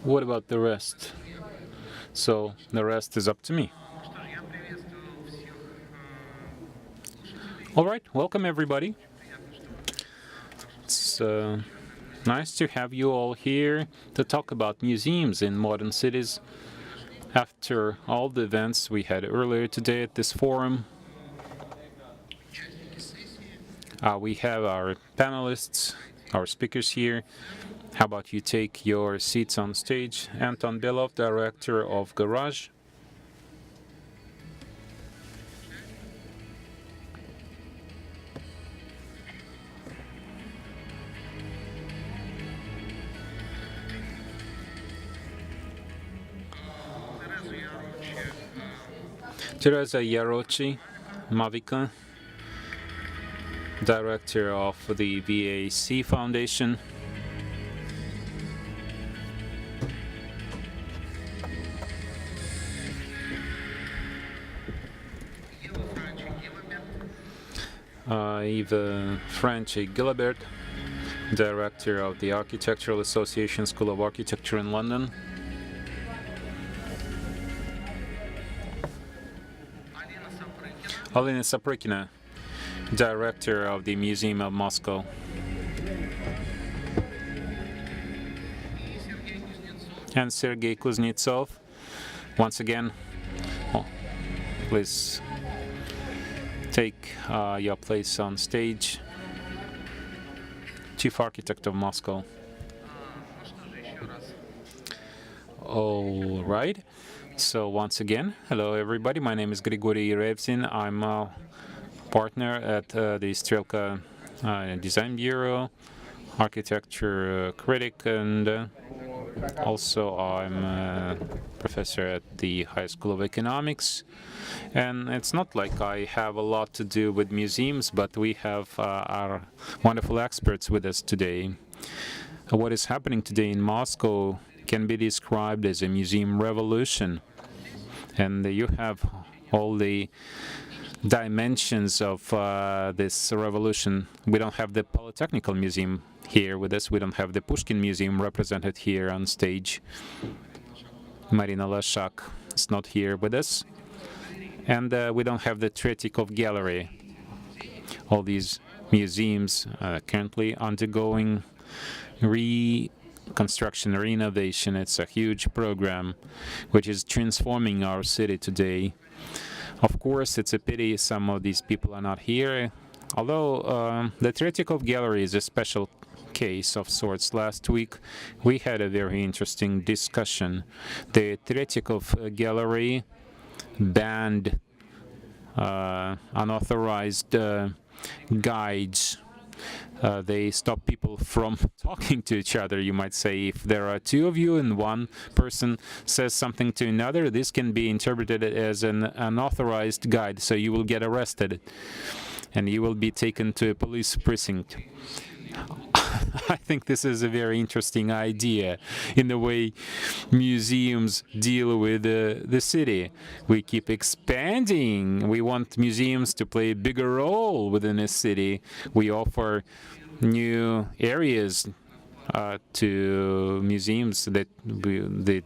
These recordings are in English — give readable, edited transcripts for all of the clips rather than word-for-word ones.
What about the rest? So the rest is up to me. All right, welcome everybody. It's nice to have you all here to talk about museums in modern cities. After all the events we had earlier today at this forum, we have our panelists, our speakers here. How about you take your seats on stage? Anton Belov, director of Garage. Teresa Yarochi Mavika, director of the VAC Foundation. Eva Franchi-Gilabert, director of the Architectural Association School of Architecture in London. Alina Saprikina, director of the Museum of Moscow. And Sergei Kuznetsov, once again, please take your place on stage. Chief Architect of Moscow. All right. So once again, hello everybody. My name is Grigory Revzin. I'm a partner at the Strelka Design Bureau, architecture critic, and also I'm a professor at the High School of Economics. And it's not like I have a lot to do with museums, but we have our wonderful experts with us today. What is happening today in Moscow can be described as a museum revolution. And you have all the dimensions of this revolution. We don't have the Polytechnical Museum here with us. We don't have the Pushkin Museum represented here on stage. Marina Lashak is not here with us. And we don't have the Tretyakov Gallery. All these museums currently undergoing reconstruction, renovation. It's a huge program which is transforming our city today. Of course, it's a pity some of these people are not here, although the Tretyakov Gallery is a special case of sorts. Last week, we had a very interesting discussion. The Tretyakov Gallery banned unauthorized guides. They stop people from talking to each other, you might say. If there are two of you and one person says something to another, this can be interpreted as an unauthorized guide, so you will get arrested and you will be taken to a police precinct. I think this is a very interesting idea in the way museums deal with the city. We keep expanding. We want museums to play a bigger role within a city. We offer new areas to museums. That the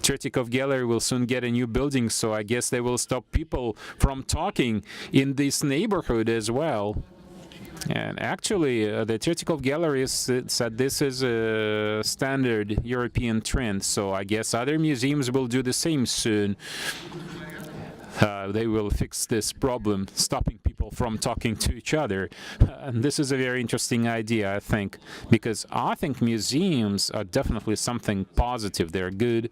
Tretyakov Gallery will soon get a new building, so I guess they will stop people from talking in this neighborhood as well. And actually, the Tretyakov Gallery said this is a standard European trend, so I guess other museums will do the same soon. They will fix this problem, stopping people from talking to each other. And this is a very interesting idea, I think, because I think museums are definitely something positive. They're good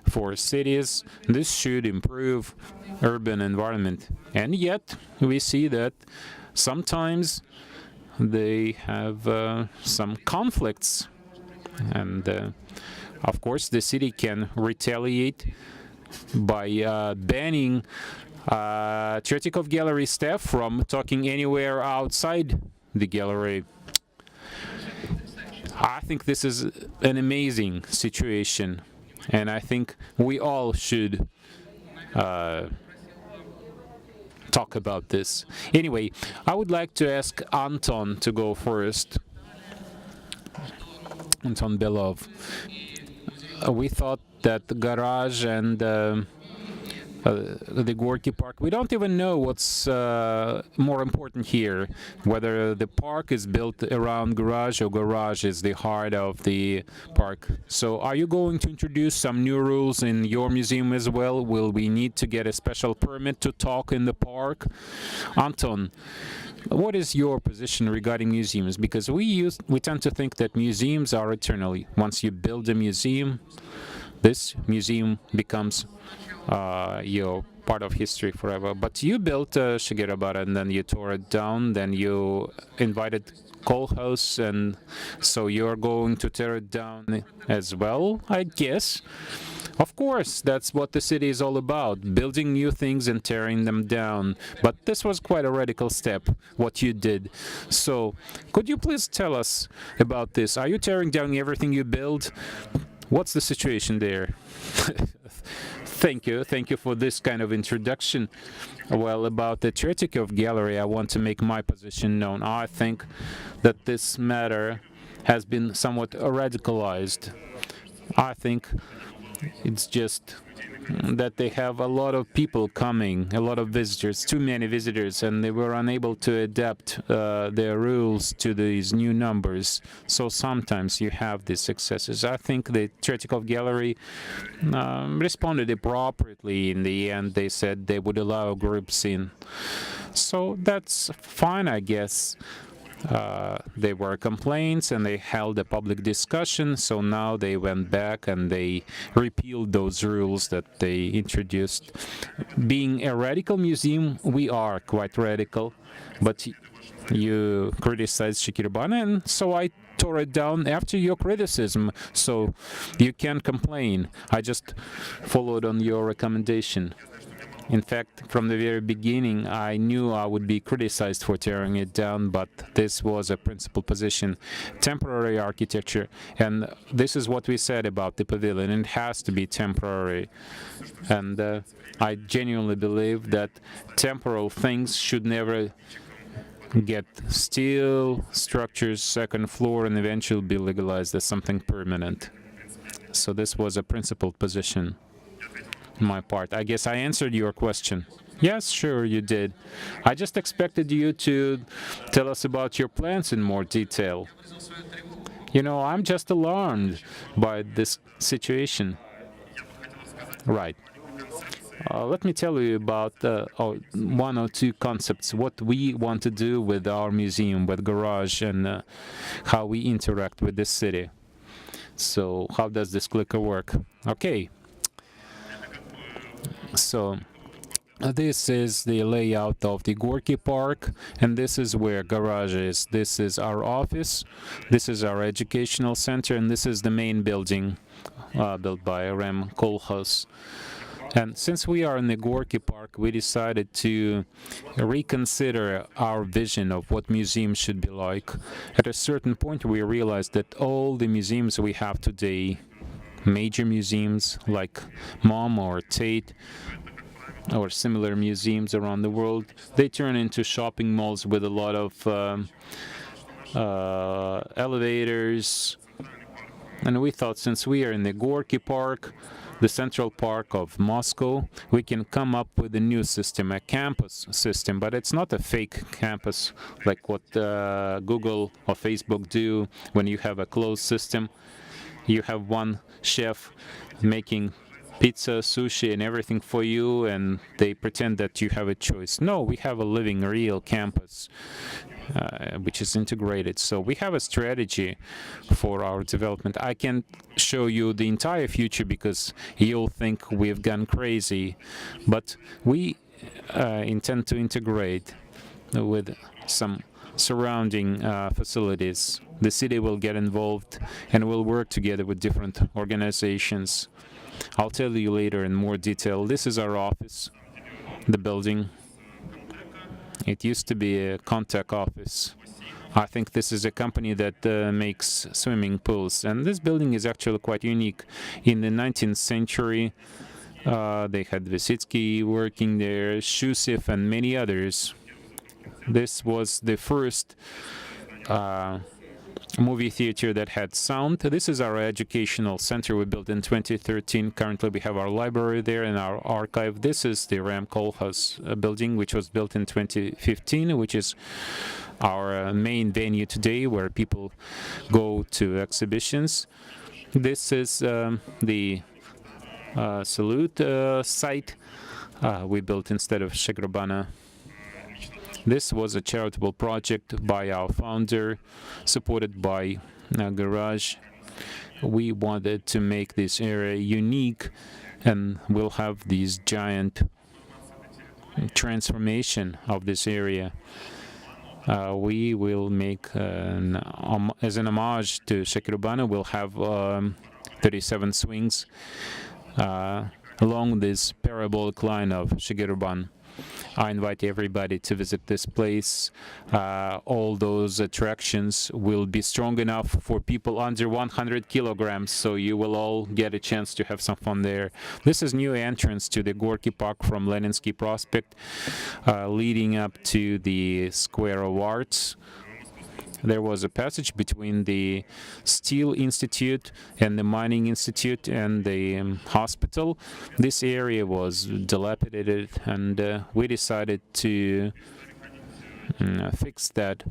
for cities. This should improve urban environment. And yet, we see that sometimes they have some conflicts, and of course the city can retaliate by banning Tretyakov Gallery staff from talking anywhere outside the gallery. I think this is an amazing situation, and I think we all should talk about this. Anyway, I would like to ask Anton to go first. Anton Belov. We thought that the garage and the Gorky Park, we don't even know what's more important here, whether the park is built around garage or garage is the heart of the park. So are you going to introduce some new rules in your museum as well? Will we need to get a special permit to talk in the park? Anton, what is your position regarding museums? Because we tend to think that museums are eternal. Once you build a museum, this museum becomes your part of history forever. But you built Shigerabara and then you tore it down, then you invited Kolkhoz, and so you're going to tear it down as well, I guess. Of course, that's what the city is all about, building new things and tearing them down. But this was quite a radical step, what you did. So, could you please tell us about this? Are you tearing down everything you build? What's the situation there? Thank you for this kind of introduction. Well, about the Tretyakov Gallery, I want to make my position known. I think that this matter has been somewhat radicalized. I think it's just that they have a lot of people coming, a lot of visitors, too many visitors, and they were unable to adapt their rules to these new numbers. So sometimes you have these excesses. I think the Tretyakov Gallery responded appropriately in the end. They said they would allow groups in. So that's fine, I guess. There were complaints and they held a public discussion, so now they went back and they repealed those rules that they introduced. Being a radical museum, we are quite radical, but you criticized Shikirbana, and so I tore it down after your criticism, so you can't complain. I just followed on your recommendation. In fact, from the very beginning, I knew I would be criticized for tearing it down, but this was a principal position. Temporary architecture, and this is what we said about the pavilion. It has to be temporary. And I genuinely believe that temporal things should never get steel structures, second floor, and eventually be legalized as something permanent. So this was a principled position. My part. I guess I answered your question. Yes, sure, you did. I just expected you to tell us about your plans in more detail. You know, I'm just alarmed by this situation. Right. Let me tell you about one or two concepts, what we want to do with our museum, with Garage, and how we interact with this city. So, how does this clicker work? Okay. So this is the layout of the Gorky Park, and this is where Garage is. This is our office, this is our educational center, and this is the main building built by Rem Kolkhoz. And since we are in the Gorky Park, we decided to reconsider our vision of what museums should be like. At a certain point, we realized that all the museums we have today, major museums like MOM or Tate or similar museums around the world, they turn into shopping malls with a lot of elevators. And we thought, since we are in the Gorky Park, the central park of Moscow, we can come up with a new system, a campus system, but it's not a fake campus like what Google or Facebook do when you have a closed system. You have one chef making pizza, sushi, and everything for you, and they pretend that you have a choice. No, we have a living, real campus, which is integrated. So we have a strategy for our development. I can't show you the entire future because you'll think we've gone crazy, but we intend to integrate with some surrounding facilities. The city will get involved and will work together with different organizations. I'll tell you later in more detail. This is our office, the building. It used to be a contact office. I think this is a company that makes swimming pools, and this building is actually quite unique. In the 19th century, they had Vesitsky working there, Shusif, and many others. This was the first movie theater that had sound. This is our educational center we built in 2013. Currently, we have our library there and our archive. This is the Ram Kolkhoz building, which was built in 2015, which is our main venue today, where people go to exhibitions. This is the salute site we built instead of Shegrobana. This was a charitable project by our founder, supported by Garage. We wanted to make this area unique, and we'll have this giant transformation of this area. We will make, as an homage to Shekrubana, we'll have 37 swings along this parabolic line of Shigeruban. I invite everybody to visit this place. All those attractions will be strong enough for people under 100 kilograms, so you will all get a chance to have some fun there. This is new entrance to the Gorky Park from Leninsky Prospect, leading up to the Square of Arts. There was a passage between the Steel Institute and the Mining Institute and the hospital. This area was dilapidated, and we decided to fix that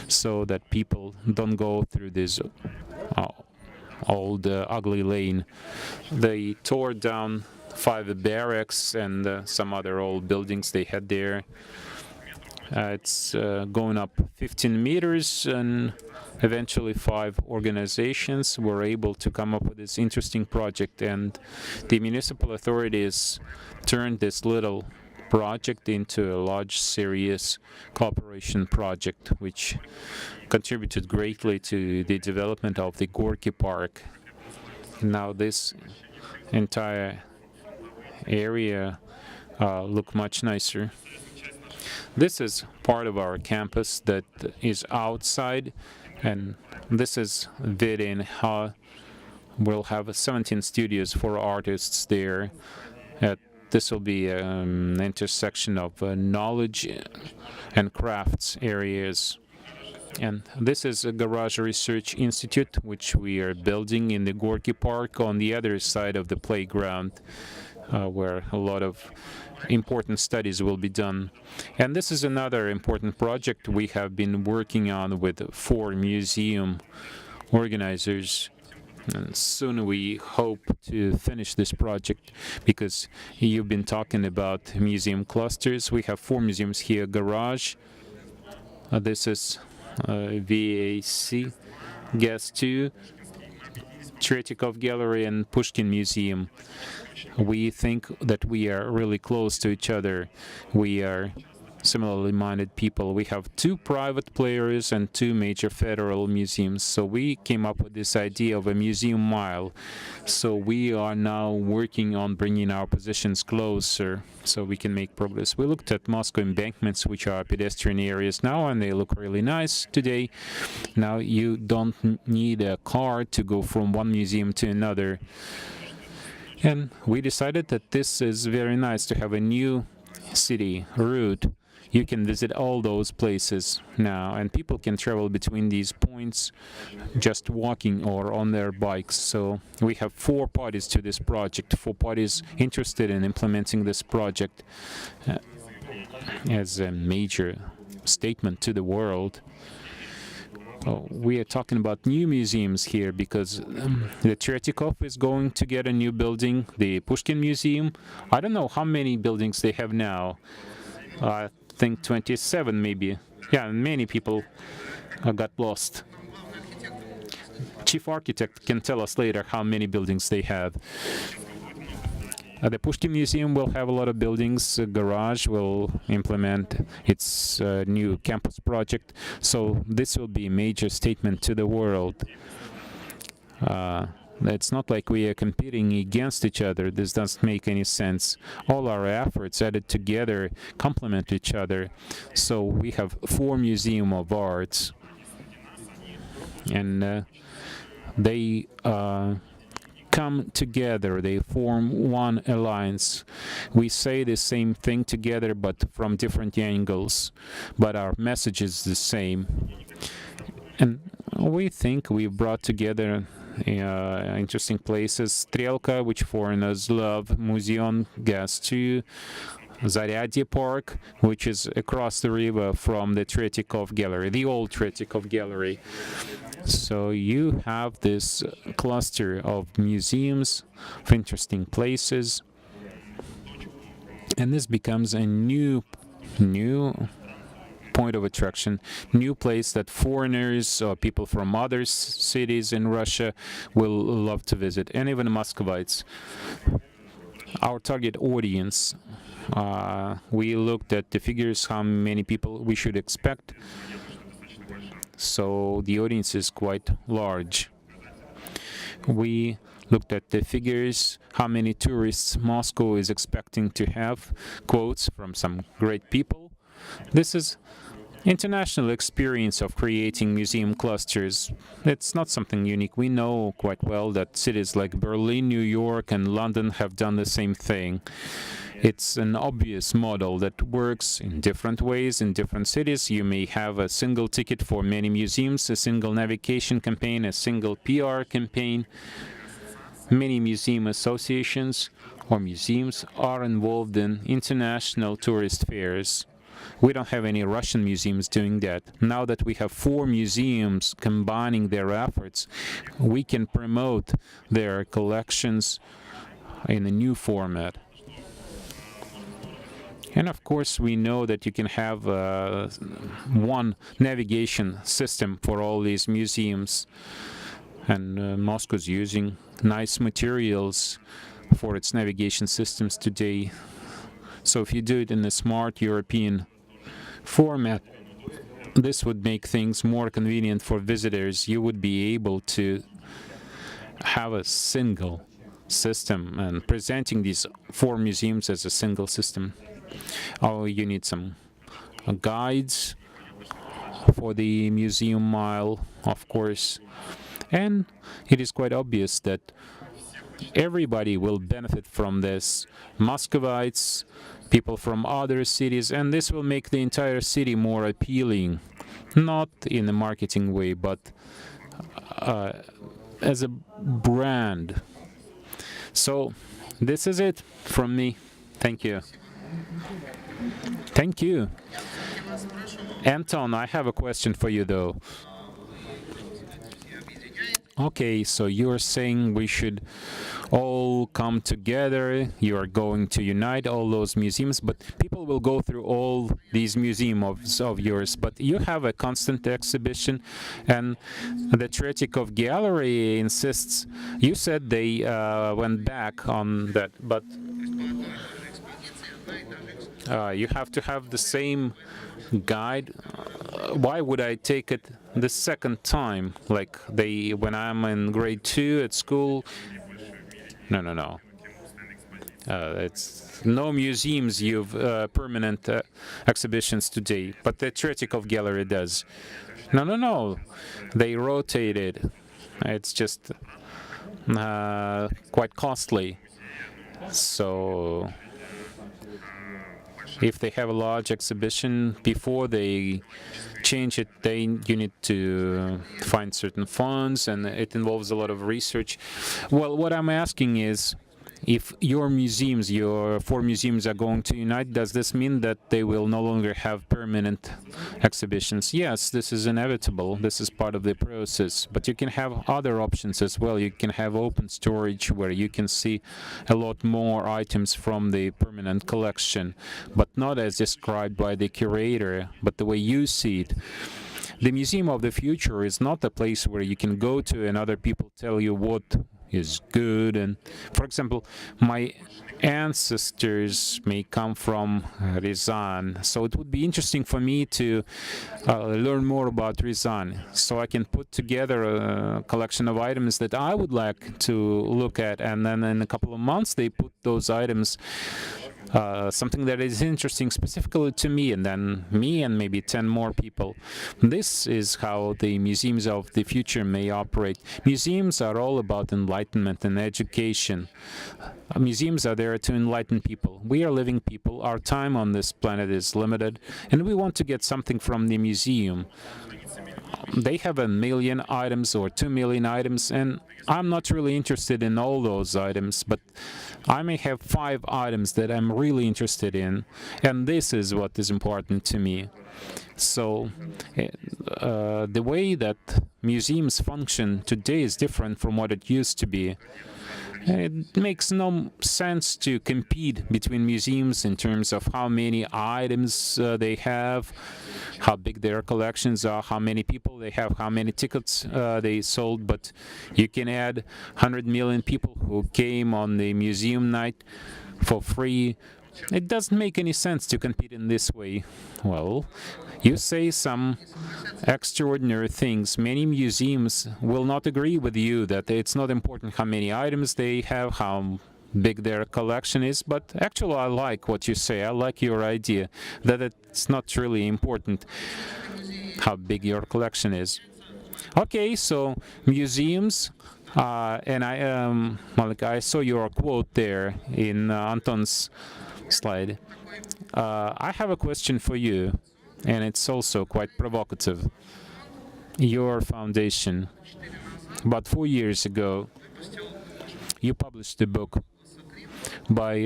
so that people don't go through this old ugly lane. They tore down 5 barracks and some other old buildings they had there. It's going up 15 meters, and eventually 5 organizations were able to come up with this interesting project, and the municipal authorities turned this little project into a large, serious cooperation project, which contributed greatly to the development of the Gorky Park. Now this entire area look much nicer. This is part of our campus that is outside, and this is Vidin. We'll have 17 studios for artists there. This will be an intersection of knowledge and crafts areas. And this is a Garage Research Institute, which we are building in the Gorky Park on the other side of the playground, where a lot of important studies will be done. And this is another important project we have been working on with 4 museum organizers. And soon we hope to finish this project, because you've been talking about museum clusters. We have 4 museums here. Garage, this is VAC, Gas 2, Tretyakov Gallery, and Pushkin Museum. We think that we are really close to each other. We are similarly minded people. We have 2 private players and 2 major federal museums. So we came up with this idea of a museum mile. So we are now working on bringing our positions closer so we can make progress. We looked at Moscow embankments, which are pedestrian areas now, and they look really nice today. Now you don't need a car to go from one museum to another. And we decided that this is very nice to have a new city route. You can visit all those places now, and people can travel between these points just walking or on their bikes. So we have 4 parties to this project, 4 parties interested in implementing this project as a major statement to the world. We are talking about new museums here because the Tretyakov is going to get a new building, the Pushkin Museum. I don't know how many buildings they have now. I think 27 maybe. Yeah, many people got lost. Chief architect can tell us later how many buildings they have. The Pushkin Museum will have a lot of buildings. Garage will implement its new campus project. So this will be a major statement to the world. It's not like we are competing against each other. This doesn't make any sense. All our efforts added together complement each other. So we have 4 museums of arts, and they come together. They form one alliance. We say the same thing together, but from different angles. But our message is the same. And we think we brought together interesting places. Strelka, which foreigners love, Museum Gas 2, Zaryadye Park, which is across the river from the Tretyakov Gallery, the old Tretyakov Gallery. So you have this cluster of museums, of interesting places, and this becomes a new point of attraction, new place that foreigners or people from other cities in Russia will love to visit, and even Muscovites. Our target audience, we looked at the figures, how many people we should expect. So the audience is quite large. We looked at the figures, how many tourists Moscow is expecting to have, quotes from some great people. This is international experience of creating museum clusters. It's not something unique. We know quite well that cities like Berlin, New York, and London have done the same thing. It's an obvious model that works in different ways in different cities. You may have a single ticket for many museums, a single navigation campaign, a single PR campaign. Many museum associations or museums are involved in international tourist fairs. We don't have any Russian museums doing that. Now that we have 4 museums combining their efforts, we can promote their collections in a new format. And of course, we know that you can have one navigation system for all these museums. And Moscow's using nice materials for its navigation systems today. So if you do it in a smart European format, this would make things more convenient for visitors. You would be able to have a single system and presenting these 4 museums as a single system. Oh, you need some guides for the museum mile, of course. And it is quite obvious that everybody will benefit from this. Muscovites, people from other cities, and this will make the entire city more appealing, not in a marketing way, but as a brand. So this is it from me. Thank you. Thank you. Anton, I have a question for you, though. Okay, so you're saying we should all come together, you are going to unite all those museums, but people will go through all these museums of yours, but you have a constant exhibition, and the Tretyakov Gallery insists, you said they went back on that, but you have to have the same guide. Why would I take it the second time? Like when I'm in grade 2 at school? No. It's no museums you've permanent exhibitions today, but the Tretyakov Gallery does. No. They rotated. It's just quite costly. So if they have a large exhibition, before they change it, you need to find certain funds, and it involves a lot of research. Well, what I'm asking is, if your 4 museums are going to unite, does this mean that they will no longer have permanent exhibitions? Yes, this is inevitable. This is part of the process. But you can have other options as well. You can have open storage where you can see a lot more items from the permanent collection, but not as described by the curator, but the way you see it. The Museum of the Future is not a place where you can go to and other people tell you what is good. And for example, my ancestors may come from Ryazan, so it would be interesting for me to learn more about Ryazan, so I can put together a collection of items that I would like to look at, and then in a couple of months they put those items, something that is interesting specifically to me, and then me and maybe 10 more people. This is how the museums of the future may operate. Museums are all about enlightenment and education. Museums are there to enlighten people. We are living people. Our time on this planet is limited, and we want to get something from the museum. they have 1 million items or 2 million items, and I'm not really interested in all those items, but I may have 5 items that I'm really interested in, and this is what is important to me. So the way that museums function today is different from what it used to be. It makes no sense to compete between museums in terms of how many items they have, how big their collections are, how many people they have, how many tickets they sold. But you can add 100 million people who came on the museum night for free. It doesn't make any sense to compete in this way. Well, you say some extraordinary things. Many museums will not agree with you that it's not important how many items they have, how big their collection is, but actually I like what you say. I like your idea that it's not really important how big your collection is. Okay, so museums, and I saw your quote there in Anton's slide. I have a question for you, and it's also quite provocative. Your foundation, about 4 years ago, you published a book by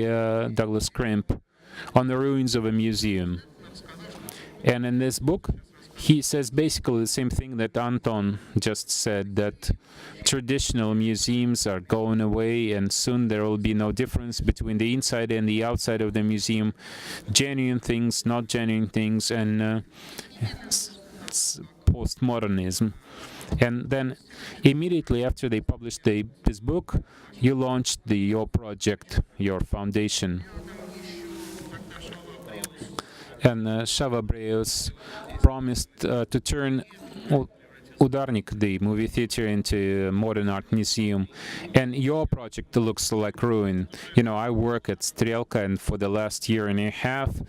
Douglas Crimp on the ruins of a museum. And in this book, he says basically the same thing that Anton just said, that traditional museums are going away and soon there will be no difference between the inside and the outside of the museum, genuine things, not genuine things, and postmodernism. And then immediately after they published this book, you launched your project, your foundation. And Shava Breus promised to turn Udarnik, the movie theater, into a modern art museum. And your project looks like ruin. You know, I work at Strelka, and for the last year and a half,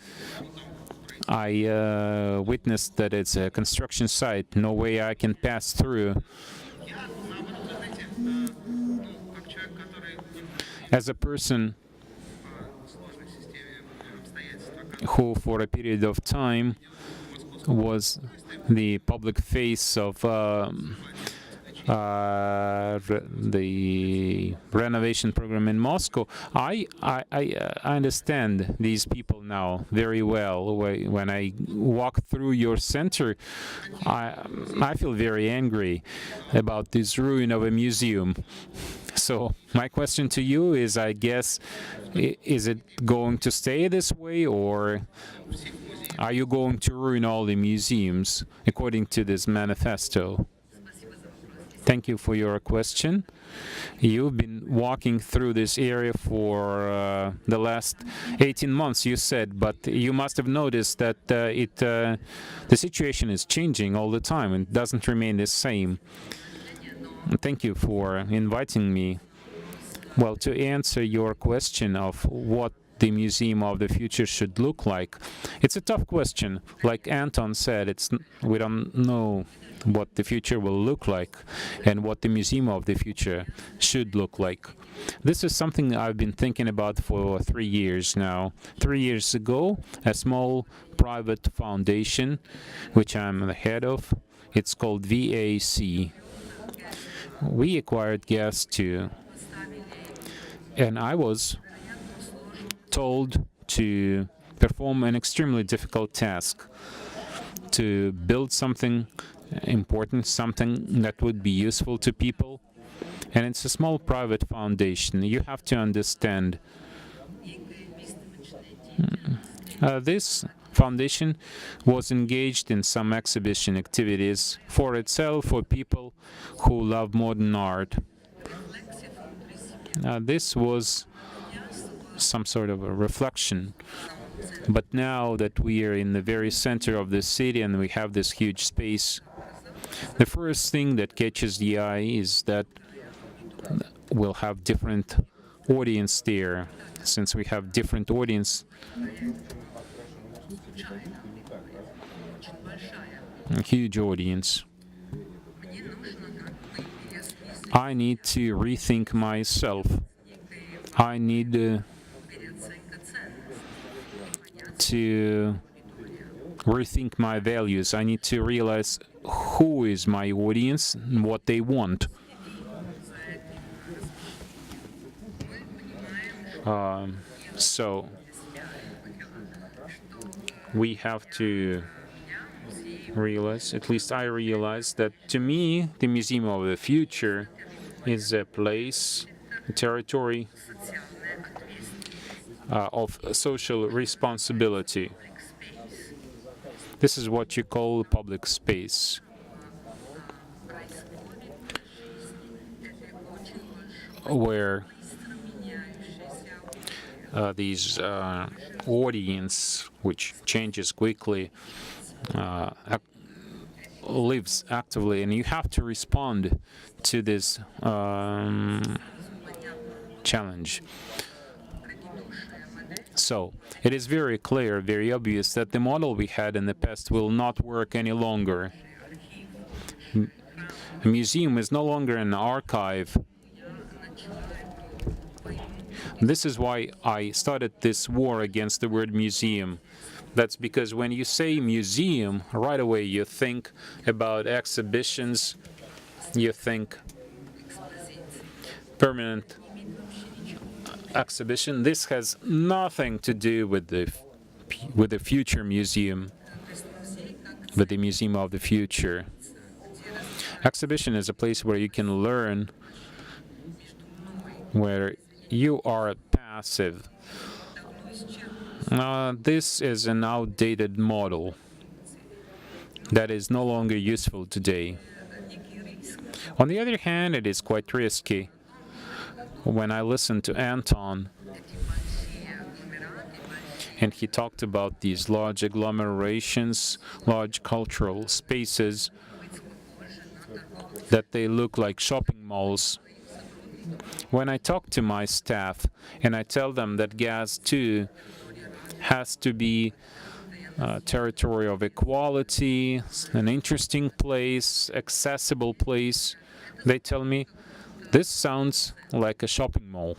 I witnessed that it's a construction site. No way I can pass through. As a person who for a period of time was the public face of the renovation program in Moscow, I understand these people now very well. When I walk through your center, I feel very angry about this ruin of a museum. So my question to you is, I guess, is it going to stay this way, or are you going to ruin all the museums according to this manifesto? Thank you for your question. You've been walking through this area for the last 18 months, you said, but you must have noticed that the situation is changing all the time and doesn't remain the same. Thank you for inviting me. Well, to answer your question of what the museum of the future should look like, it's a tough question. Like Anton said, we don't know what the future will look like and what the museum of the future should look like. This is something I've been thinking about for 3 years now. 3 years ago, a small private foundation, which I'm the head of, it's called VAC. We acquired gas too, and I was told to perform an extremely difficult task, to build something important, something that would be useful to people. And it's a small private foundation. You have to understand this foundation was engaged in some exhibition activities for itself, for people who love modern art. This was some sort of a reflection. But now that we are in the very center of the city and we have this huge space, the first thing that catches the eye is that we'll have different audience there. Since we have different audience, a huge audience, I need to rethink myself. I need to rethink my values. I need to realize who is my audience and what they want. So we have to realize, at least I realize, that to me, the Museum of the Future is a place, a territory of social responsibility. This is what you call public space. Where these audience, which changes quickly, lives actively, and you have to respond to this challenge. So it is very clear, very obvious that the model we had in the past will not work any longer. A museum is no longer an archive. This is why I started this war against the word museum. That's because when you say museum, right away you think about exhibitions, you think permanent exhibition. This has nothing to do with the future museum, with the Museum of the Future. Exhibition is a place where you can learn, where you are passive. This is an outdated model that is no longer useful today. On the other hand, it is quite risky. When I listened to Anton, and he talked about these large agglomerations, large cultural spaces, that they look like shopping malls. When I talk to my staff and I tell them that GAS 2 has to be a territory of equality, an interesting place, accessible place, they tell me, this sounds like a shopping mall.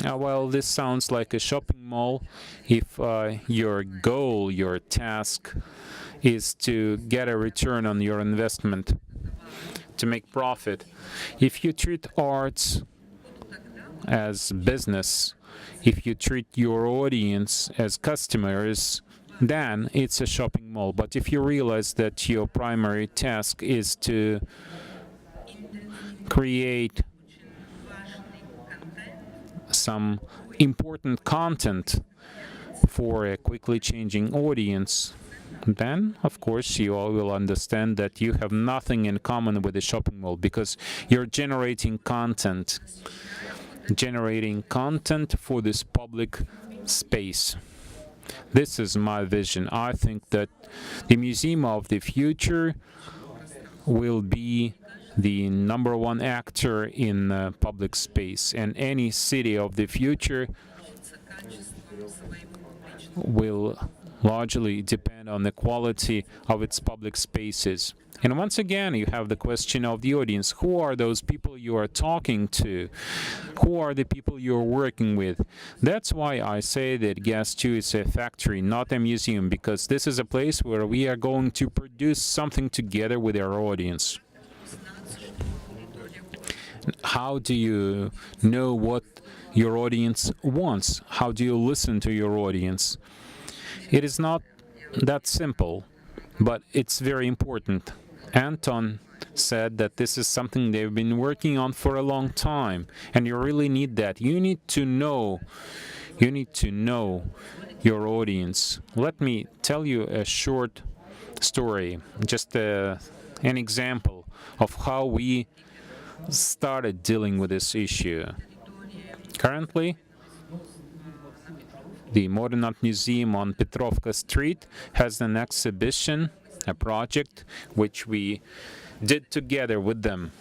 Well, this sounds like a shopping mall if your goal, your task, is to get a return on your investment, to make profit. If you treat arts as business, if you treat your audience as customers, then it's a shopping mall. But if you realize that your primary task is to create some important content for a quickly changing audience, then, of course, you all will understand that you have nothing in common with the shopping mall, because you're generating content for this public space. This is my vision. I think that the Museum of the Future will be the #1 actor in public space, and any city of the future will largely depend on the quality of its public spaces. And once again, you have the question of the audience. Who are those people you are talking to? Who are the people you're working with? That's why I say that GAS 2 is a factory, not a museum, because this is a place where we are going to produce something together with our audience. How do you know what your audience wants? How do you listen to your audience? It is not that simple, but it's very important. Anton said that this is something they've been working on for a long time, and you really need that. You need to know your audience. Let me tell you a short story, just an example of how we started dealing with this issue. Currently, the Modern Art Museum on Petrovka Street has an exhibition, a project, which we did together with them.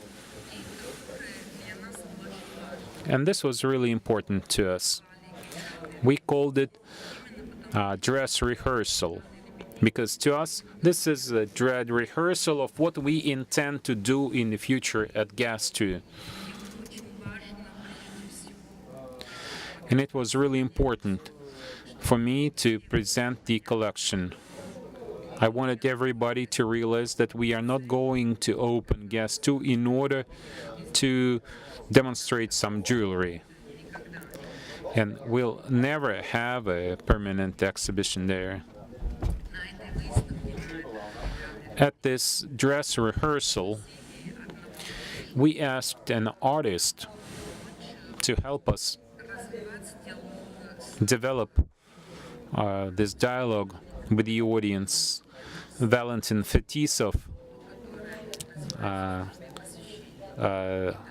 And this was really important to us. We called it dress rehearsal, because to us, this is a dread rehearsal of what we intend to do in the future at GAS 2. And it was really important for me to present the collection. I wanted everybody to realize that we are not going to open Gas 2 in order to demonstrate some jewelry. And we'll never have a permanent exhibition there. At this dress rehearsal, we asked an artist to help us develop this dialogue with the audience. Valentin Fetisov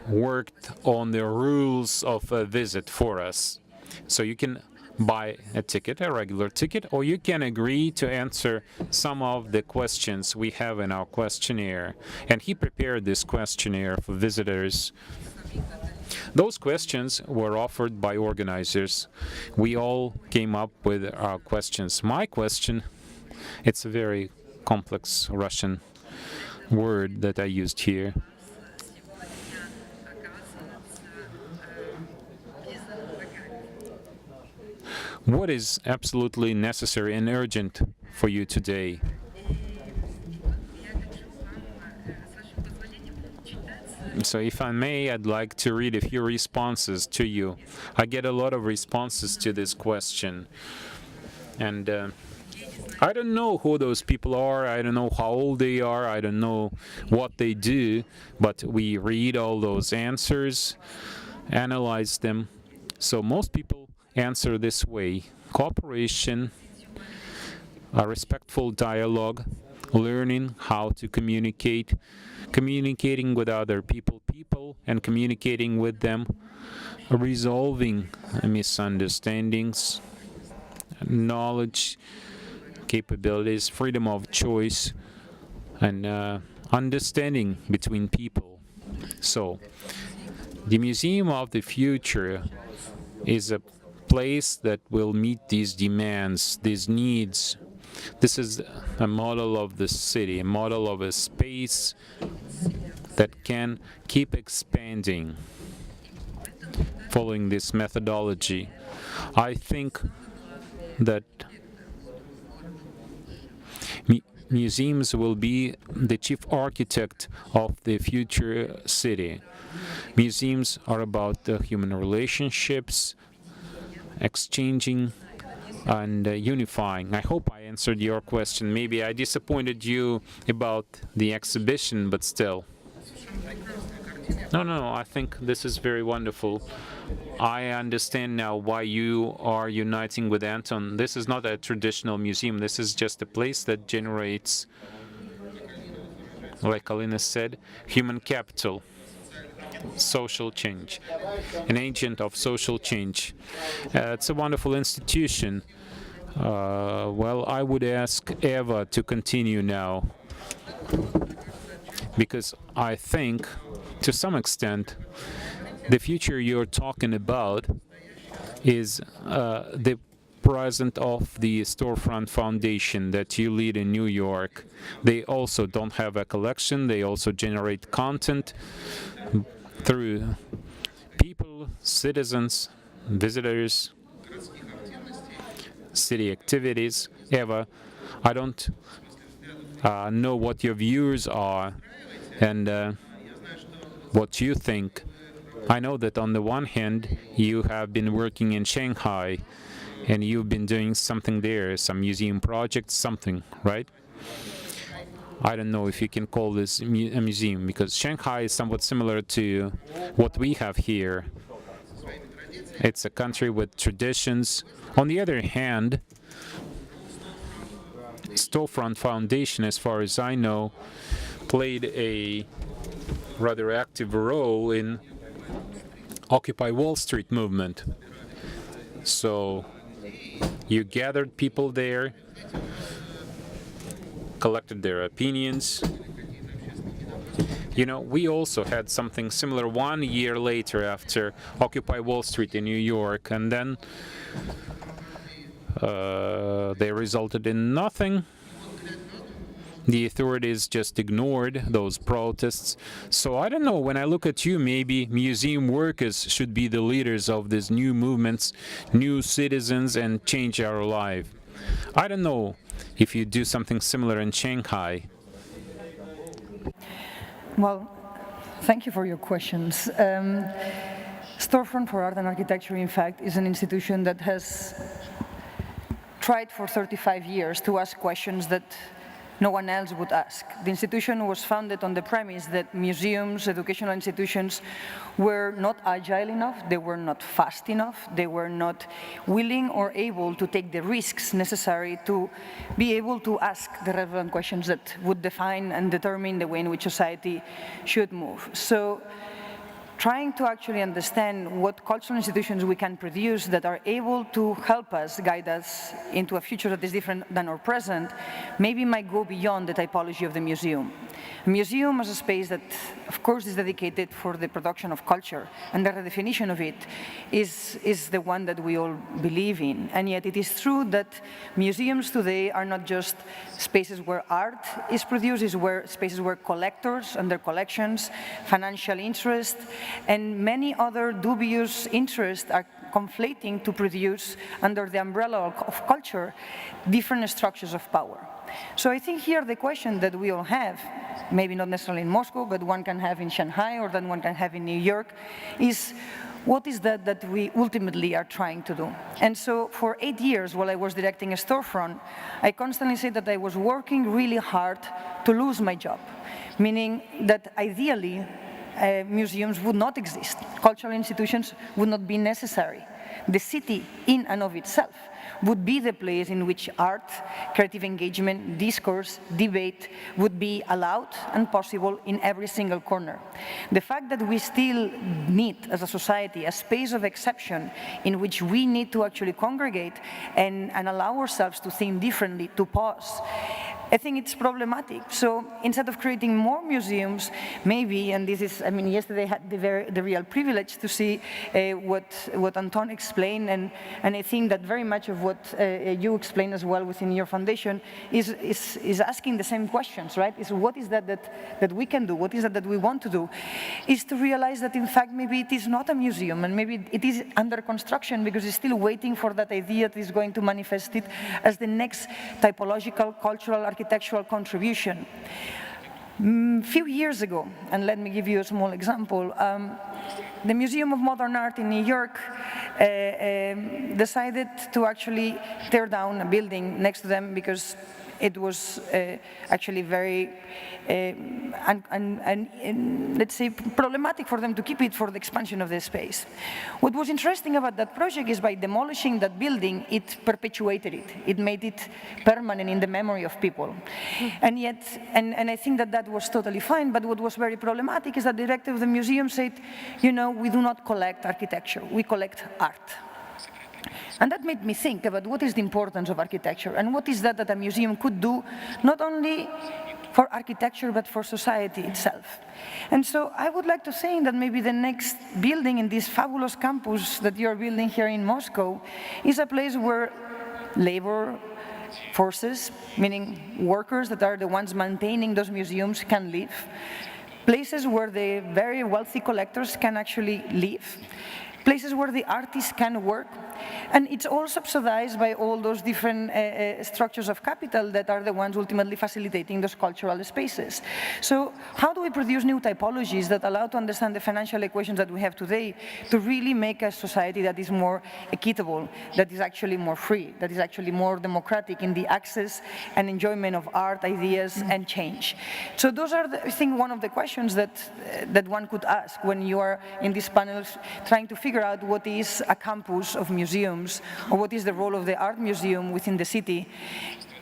worked on the rules of a visit for us. So you can buy a ticket, a regular ticket, or you can agree to answer some of the questions we have in our questionnaire. And he prepared this questionnaire for visitors. Those questions were offered by organizers. We all came up with our questions. My question, it's a very complex Russian word that I used here. What is absolutely necessary and urgent for you today? So if I may, I'd like to read a few responses to you. I get a lot of responses to this question. And I don't know who those people are, I don't know how old they are, I don't know what they do, but we read all those answers, analyze them. So most people answer this way: cooperation, a respectful dialogue, learning how to communicate, communicating with other people and communicating with them, resolving misunderstandings, knowledge, capabilities, freedom of choice, and understanding between people. So, the Museum of the Future is a place that will meet these demands, these needs. This is a model of the city, a model of a space that can keep expanding following this methodology. I think that museums will be the chief architect of the future city. Museums are about human relationships, exchanging and unifying. I hope I answered your question. Maybe I disappointed you about the exhibition, but still. No, I think this is very wonderful. I understand now why you are uniting with Anton. This is not a traditional museum. This is just a place that generates, like Alina said, human capital, social change, an agent of social change. It's a wonderful institution. Well, I would ask Eva to continue now, because I think, to some extent, the future you're talking about is the present of the Storefront Foundation that you lead in New York. They also don't have a collection. They also generate content through people, citizens, visitors, city activities. Eva, I don't know what your views are and what you think. I know that on the one hand, you have been working in Shanghai and you've been doing something there, some museum projects, something, right? I don't know if you can call this a museum, because Shanghai is somewhat similar to what we have here. It's a country with traditions. On the other hand, Storefront Foundation, as far as I know, played a rather active role in Occupy Wall Street movement. So you gathered people there, collected their opinions. You know, we also had something similar 1 year later after Occupy Wall Street in New York, and then they resulted in nothing. The authorities just ignored those protests. So I don't know, when I look at you, maybe museum workers should be the leaders of these new movements, new citizens, and change our life. I don't know if you do something similar in Shanghai. Well, thank you for your questions. Storefront for Art and Architecture, in fact, is an institution that has tried for 35 years to ask questions that no one else would ask. The institution was founded on the premise that museums, educational institutions, were not agile enough, they were not fast enough, they were not willing or able to take the risks necessary to be able to ask the relevant questions that would define and determine the way in which society should move. So, trying to actually understand what cultural institutions we can produce that are able to help us, guide us into a future that is different than our present, maybe might go beyond the typology of the museum. A museum as a space that, of course, is dedicated for the production of culture, and the redefinition of it is the one that we all believe in. And yet it is true that museums today are not just spaces where art is produced, it's spaces where collectors and their collections, financial interest, and many other dubious interests are conflating to produce, under the umbrella of culture, different structures of power. So I think here the question that we all have, maybe not necessarily in Moscow, but one can have in Shanghai or that one can have in New York, is what is that we ultimately are trying to do? And so for 8 years, while I was directing a storefront, I constantly said that I was working really hard to lose my job, meaning that ideally, museums would not exist. Cultural institutions would not be necessary. The city, in and of itself, would be the place in which art, creative engagement, discourse, debate would be allowed and possible in every single corner. The fact that we still need, as a society, a space of exception in which we need to actually congregate and allow ourselves to think differently, to pause, I think it's problematic. So instead of creating more museums, maybe, and this is, I mean, yesterday I had the real privilege to see what Anton explained, and I think that very much of what you explained as well within your foundation is asking the same questions, right? Is what is that we can do? What is that we want to do? Is to realize that in fact maybe it is not a museum, and maybe it is under construction because it's still waiting for that idea that is going to manifest it as the next typological, cultural, architectural contribution. Few years ago, and let me give you a small example, the Museum of Modern Art in New York decided to actually tear down a building next to them because it was actually very, let's say, problematic for them to keep it for the expansion of the space. What was interesting about that project is by demolishing that building, it perpetuated it. It made it permanent in the memory of people. And yet, and I think that was totally fine, but what was very problematic is that the director of the museum said, you know, we do not collect architecture, we collect art. And that made me think about what is the importance of architecture and what is that a museum could do, not only for architecture, but for society itself. And so I would like to say that maybe the next building in this fabulous campus that you're building here in Moscow is a place where labor forces, meaning workers that are the ones maintaining those museums, can live. Places where the very wealthy collectors can actually live. Places where the artists can work, and it's all subsidized by all those different structures of capital that are the ones ultimately facilitating those cultural spaces. So how do we produce new typologies that allow to understand the financial equations that we have today to really make a society that is more equitable, that is actually more free, that is actually more democratic in the access and enjoyment of art, ideas, and change? So those are, I think, one of the questions that one could ask when you are in these panels trying to figure out what is a campus of museums, or what is the role of the art museum within the city.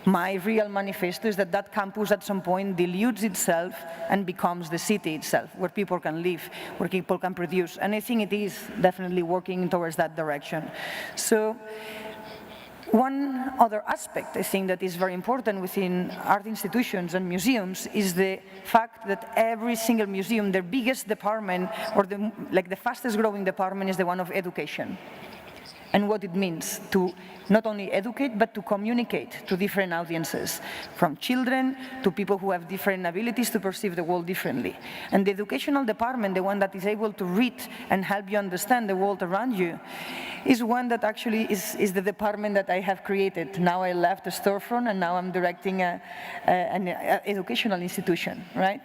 My real manifesto is that campus at some point dilutes itself and becomes the city itself, where people can live, where people can produce. And I think it is definitely working towards that direction. So one other aspect, I think, that is very important within art institutions and museums is the fact that every single museum, their biggest department, or the fastest growing department, is the one of education. and what it means to not only educate, but to communicate to different audiences, from children to people who have different abilities to perceive the world differently. And the educational department, the one that is able to read and help you understand the world around you, is one that actually is the department that I have created. Now I left the storefront, and now I'm directing an educational institution, right?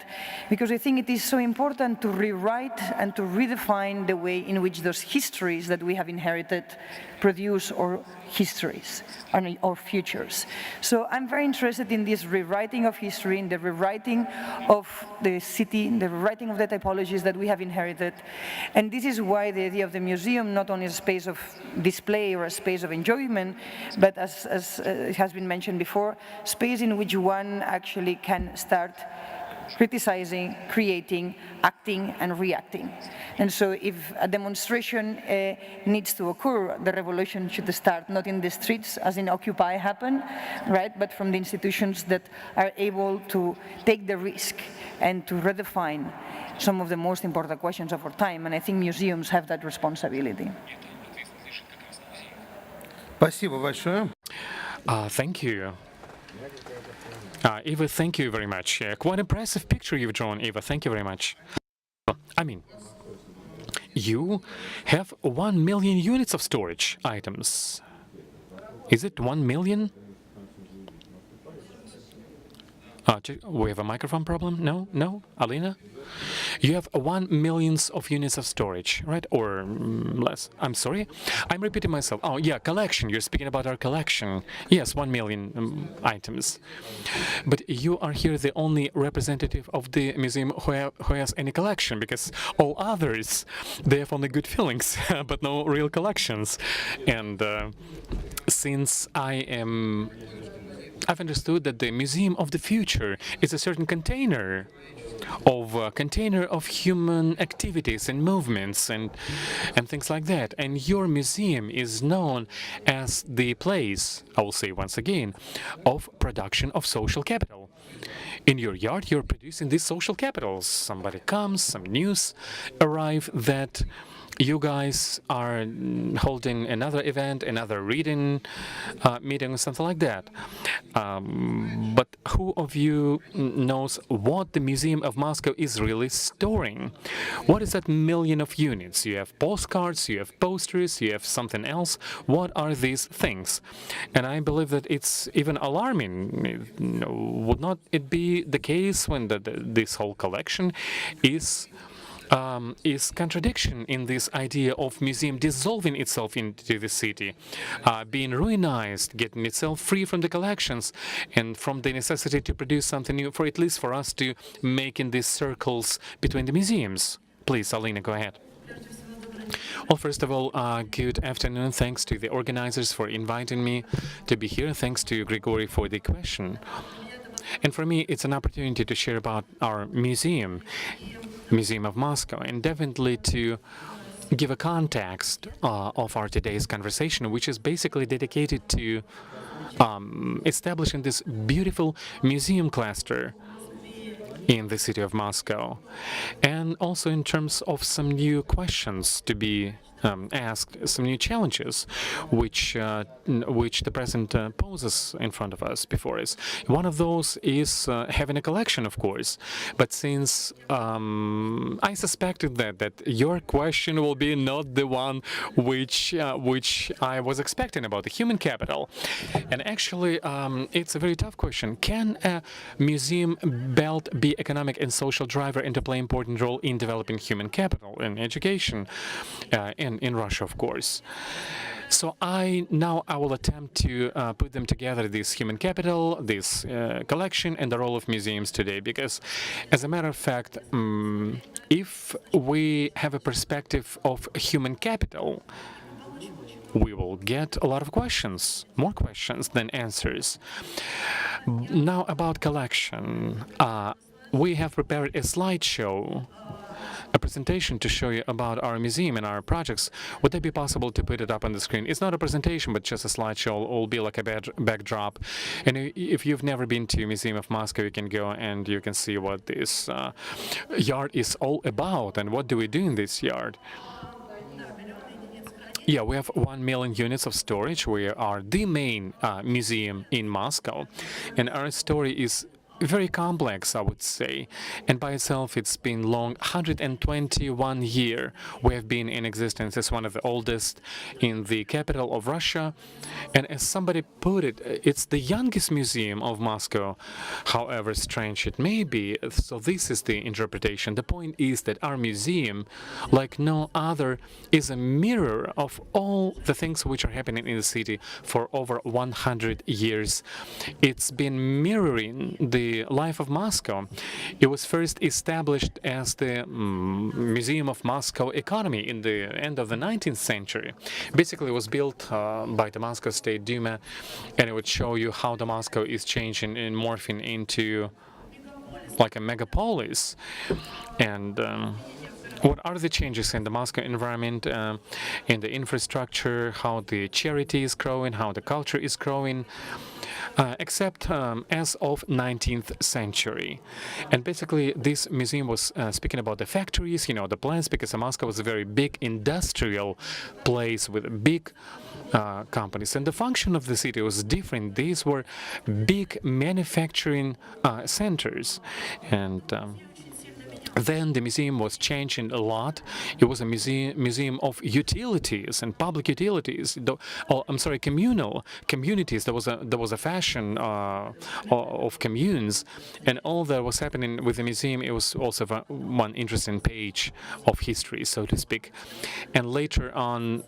Because I think it is so important to rewrite and to redefine the way in which those histories that we have inherited produce our histories or futures. So I'm very interested in this rewriting of history, in the rewriting of the city, in the rewriting of the typologies that we have inherited. And this is why the idea of the museum, not only a space of display or a space of enjoyment, but as it has been mentioned before, space in which one actually can start criticizing, creating, acting, and reacting. And so if a demonstration needs to occur, the revolution should start not in the streets, as in Occupy happened, right, but from the institutions that are able to take the risk and to redefine some of the most important questions of our time. And I think museums have that responsibility. Спасибо большое. Thank you. Eva, thank you very much. Quite impressive picture you've drawn, Eva. Thank you very much. I mean, you have 1 million units of storage items. Is it 1 million? We have a microphone problem? No? No? Alina? You have 1 million of units of storage, right? Or less. I'm sorry? I'm repeating myself. Oh, yeah, collection. You're speaking about our collection. Yes, 1 million items. But you are here the only representative of the museum who has any collection, because all others, they have only good feelings, but no real collections. And since I've understood that the museum of the future is a certain container of human activities and movements and things like that. And your museum is known as the place, I will say once again, of production of social capital. In your yard, you're producing these social capitals. Somebody comes, some news arrive that you guys are holding another event, another reading meeting, or something like that. But who of you knows what the Museum of Moscow is really storing? What is that million of units? You have postcards, you have posters, you have something else. What are these things? And I believe that it's even alarming. Would not it be the case when this whole collection is contradiction in this idea of museum dissolving itself into the city, being ruinized, getting itself free from the collections and from the necessity to produce something new, for at least for us to make in these circles between the museums. Please, Alina, go ahead. Well, first of all, good afternoon. Thanks to the organizers for inviting me to be here. Thanks to Grigory for the question. And for me, it's an opportunity to share about our museum of Moscow, and definitely to give a context of our today's conversation, which is basically dedicated to establishing this beautiful museum cluster in the city of Moscow, and also in terms of some new questions to be asked, some new challenges which the present poses in front of us, before us. One of those is having a collection, of course. But since I suspected that your question will be not the one which I was expecting about the human capital, and actually it's a very tough question. Can a museum belt be economic and social driver and to play important role in developing human capital and education in Russia, of course? So I will attempt to put them together, this human capital, this collection, and the role of museums today. Because, as a matter of fact, if we have a perspective of human capital, we will get a lot of questions, more questions than answers. Now about collection. We have prepared a slideshow, a presentation to show you about our museum and our projects. Would that be possible to put it up on the screen? It's not a presentation, but just a slideshow. It will be like a backdrop. And if you've never been to Museum of Moscow, you can go and you can see what this yard is all about and what do we do in this yard. Yeah, we have 1 million units of storage. We are the main museum in Moscow, and our story is very complex, I would say, and by itself it's been long. 121 years we have been in existence as one of the oldest in the capital of Russia, and as somebody put it, it's the youngest museum of Moscow, however strange it may be. So this is the interpretation. The point is that our museum, like no other, is a mirror of all the things which are happening in the city for over 100 years. It's been mirroring the life of Moscow. It was first established as the Museum of Moscow Economy in the end of the 19th century. Basically, it was built by the Moscow State Duma, and it would show you how the Moscow is changing and morphing into like a megapolis. And what are the changes in the Moscow environment, in the infrastructure, how the charity is growing, how the culture is growing, except as of 19th century. And basically this museum was speaking about the factories, the plants, because Moscow was a very big industrial place with big companies, and the function of the city was different. These were big manufacturing centers, and then the museum was changing a lot. It was a museum of utilities and public utilities. Communal communities. There was a fashion of communes, and all that was happening with the museum. It was also one interesting page of history, so to speak. And later on,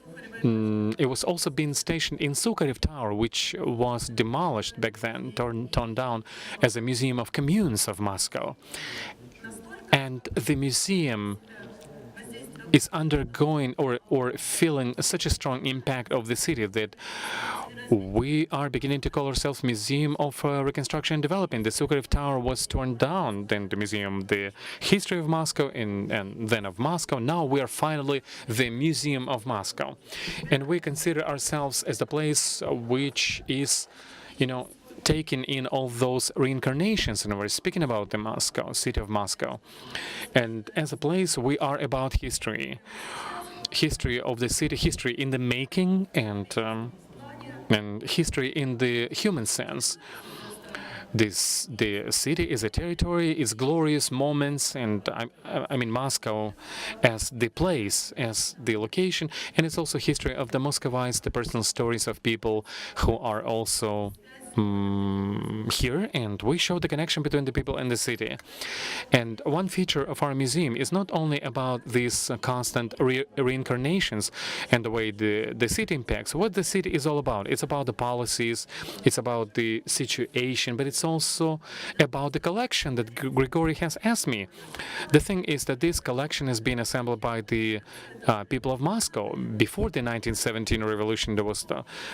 it was also being stationed in Sukharev Tower, which was demolished back then, torn down as a museum of communes of Moscow. And the museum is undergoing or feeling such a strong impact of the city that we are beginning to call ourselves Museum of Reconstruction and Development. The Sukharev Tower was torn down, then the museum, the history of Moscow, and then of Moscow. Now we are finally the Museum of Moscow. And we consider ourselves as the place which is, taking in all those reincarnations, and we're speaking about the Moscow, city of Moscow. And as a place, we are about history of the city, history in the making, and history in the human sense. The city is a territory, is glorious moments, and I mean Moscow as the place, as the location, and it's also history of the Muscovites, the personal stories of people who are also here, and we show the connection between the people and the city. And one feature of our museum is not only about these constant reincarnations and the way the city impacts. What the city is all about, it's about the policies, it's about the situation, but it's also about the collection that Grigory has asked me. The thing is that this collection has been assembled by the people of Moscow. Before the 1917 revolution, there was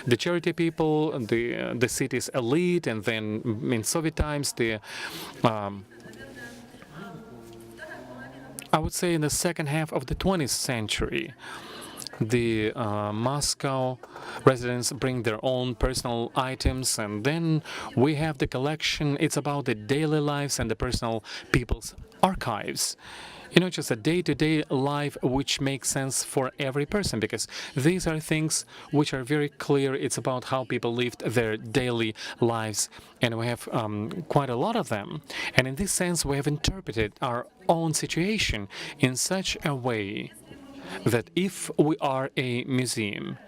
the charity people, the city's elite, and then in Soviet times, I would say in the second half of the 20th century, the Moscow residents bring their own personal items, and then we have the collection. It's about the daily lives and the personal people's archives. Just a day-to-day life which makes sense for every person, because these are things which are very clear. It's about how people lived their daily lives, and we have quite a lot of them. And in this sense, we have interpreted our own situation in such a way that if we are a museum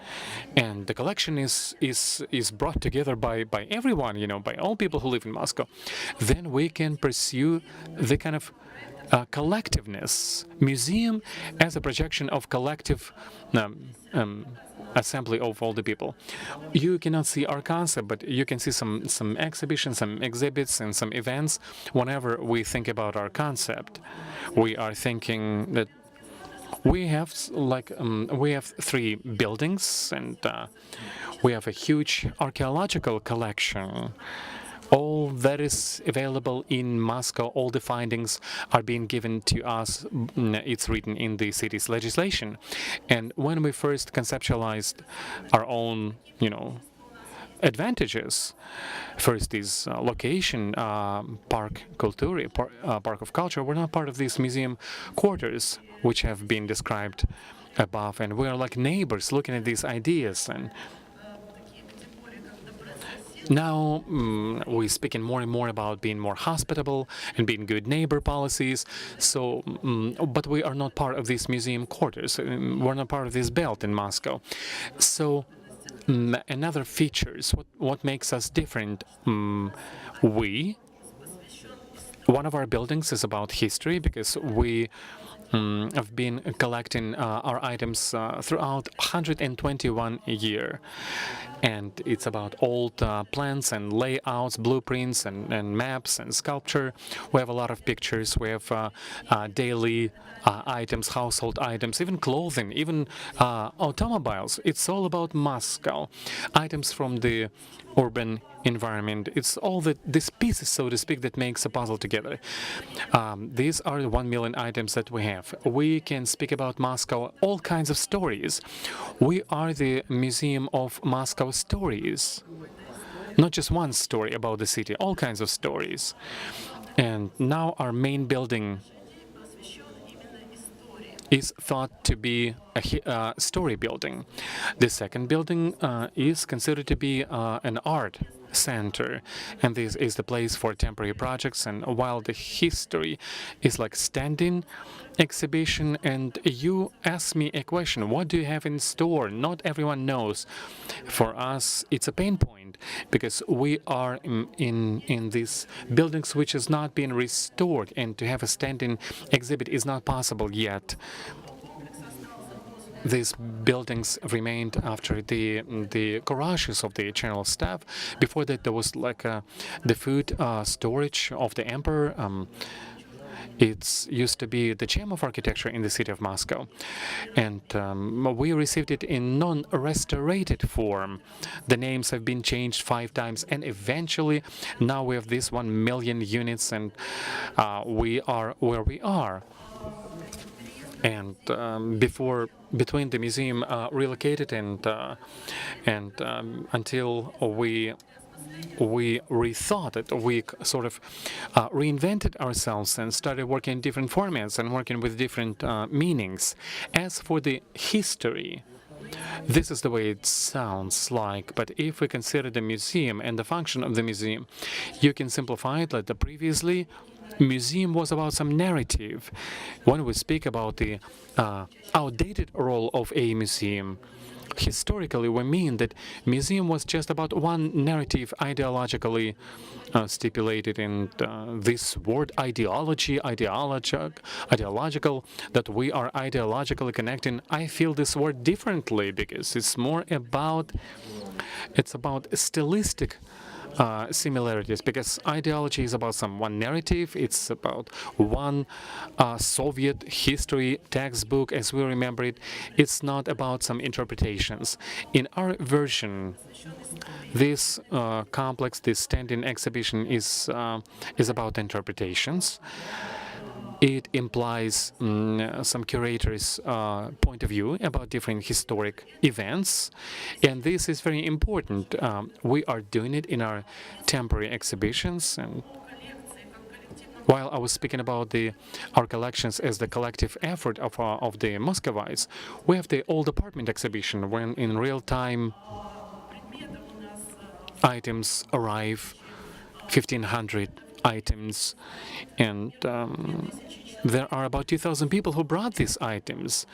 and the collection is brought together by everyone, by all people who live in Moscow, then we can pursue the kind of collectiveness. Museum as a projection of collective assembly of all the people. You cannot see our concept, but you can see some exhibitions, some exhibits, and some events. Whenever we think about our concept, we are thinking that we have we have 3 buildings, and we have a huge archaeological collection. All that is available in Moscow, all the findings are being given to us. It's written in the city's legislation. And when we first conceptualized our own, advantages, first is location, Park of Culture. We're not part of these museum quarters, which have been described above, and we are like neighbors looking at these ideas. And now we're speaking more and more about being more hospitable and being good neighbor policies. So, but we are not part of these museum quarters. We're not part of this belt in Moscow. So, another features, what makes us different, one of our buildings is about history, because we have been collecting our items throughout 121 years. And it's about old plans and layouts, blueprints and maps and sculpture. We have a lot of pictures. We have daily items, household items, even clothing, even automobiles. It's all about Moscow. Items from the urban environment. It's all these pieces, so to speak, that makes a puzzle together. These are the 1 million items that we have. We can speak about Moscow, all kinds of stories. We are the Museum of Moscow stories. Not just one story about the city, all kinds of stories. And now our main building is thought to be a story building. The second building is considered to be an art center, and this is the place for temporary projects. And while the history is like standing exhibition, and you ask me a question, what do you have in store? Not everyone knows. For us, it's a pain point, because we are in these buildings which has not been restored, and to have a standing exhibit is not possible yet. These buildings remained after the garages of the general staff. Before that, there was like the food storage of the emperor. It used to be the gem of architecture in the city of Moscow. And we received it in non-restorated form. The names have been changed 5 times, and eventually now we have this 1 million units, and we are where we are. And between the museum relocated and until we rethought it, we sort of reinvented ourselves and started working in different formats and working with different meanings. As for the history, this is the way it sounds like, but if we consider the museum and the function of the museum, you can simplify it like the previously. Museum was about some narrative. When we speak about the outdated role of a museum, historically we mean that museum was just about one narrative ideologically stipulated, and this word ideological, that we are ideologically connecting, I feel this word differently, because it's more about, it's about stylistic similarities, because ideology is about one narrative, it's about one Soviet history textbook as we remember it. It's not about some interpretations. In our version, this complex, this standing exhibition is about interpretations. It implies some curator's point of view about different historic events, and this is very important. We are doing it in our temporary exhibitions, and while I was speaking about our collections as the collective effort of the Muscovites, we have the old apartment exhibition, when in real time items arrive, 1,500 items, and there are about 2,000 people who brought these items.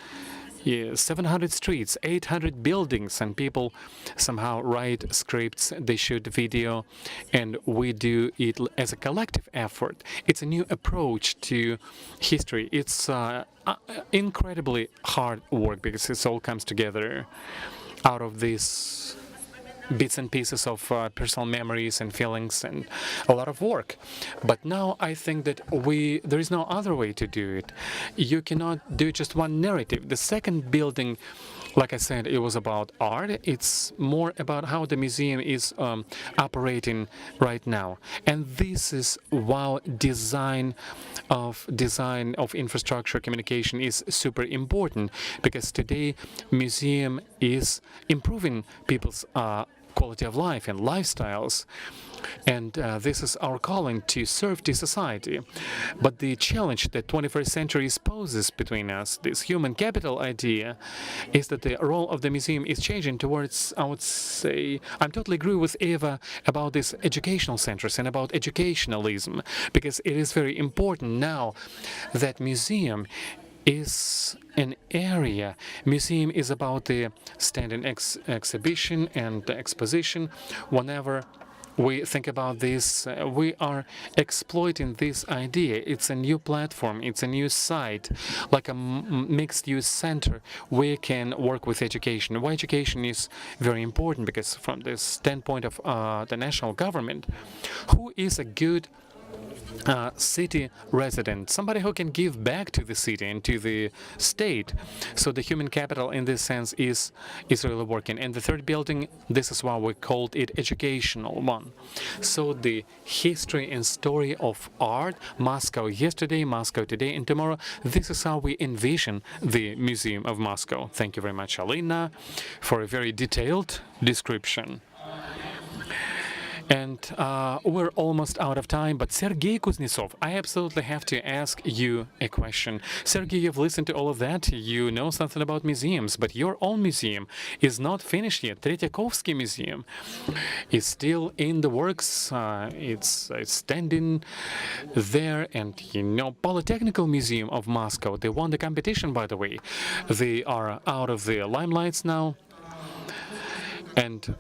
700 streets, 800 buildings, and people somehow write scripts, they shoot video, and we do it as a collective effort. It's a new approach to history. It's incredibly hard work, because it all comes together out of this bits and pieces of personal memories and feelings and a lot of work. But now I think that there is no other way to do it. You cannot do just one narrative. The second building, like I said, it was about art. It's more about how the museum is operating right now. And this is why design of infrastructure communication is super important, because today museum is improving people's quality of life and lifestyles. And this is our calling to serve the society. But the challenge that 21st century poses between us, this human capital idea, is that the role of the museum is changing towards, I would say, I'm totally agree with Eva about this educational centers and about educationalism, because it is very important now that museum is an area. Museum is about the standing exhibition and exposition. Whenever we think about this, we are exploiting this idea. It's a new platform, it's a new site, like a mixed-use center. We can work with education. Why education is very important? Because from the standpoint of the national government, who is a good city resident, somebody who can give back to the city and to the state. So the human capital in this sense is really working. And the third building, this is why we called it educational one. So the history and story of art, Moscow yesterday, Moscow today and tomorrow, this is how we envision the Museum of Moscow. Thank you very much, Alina, for a very detailed description. And we're almost out of time, but Sergei Kuznetsov, I absolutely have to ask you a question. Sergei, you've listened to all of that, you know something about museums, but your own museum is not finished yet. Tretyakovsky Museum is still in the works, it's standing there, and you know, Polytechnical Museum of Moscow, they won the competition, by the way. They are out of the limelights now, and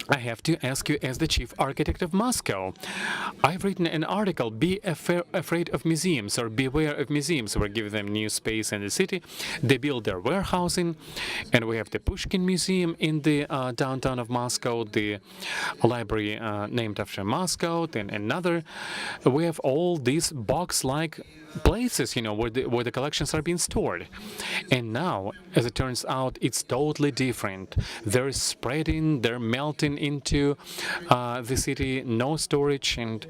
I have to ask you as the chief architect of Moscow. I've written an article, Be Afraid of Museums, or Beware of Museums. We're giving them new space in the city. They build their warehousing, and we have the Pushkin Museum in the downtown of Moscow, the library named after Moscow, then another. We have all these box-like places, you know, where the collections are being stored. And now, as it turns out, it's totally different. They're spreading, they're melting into the city, no storage, and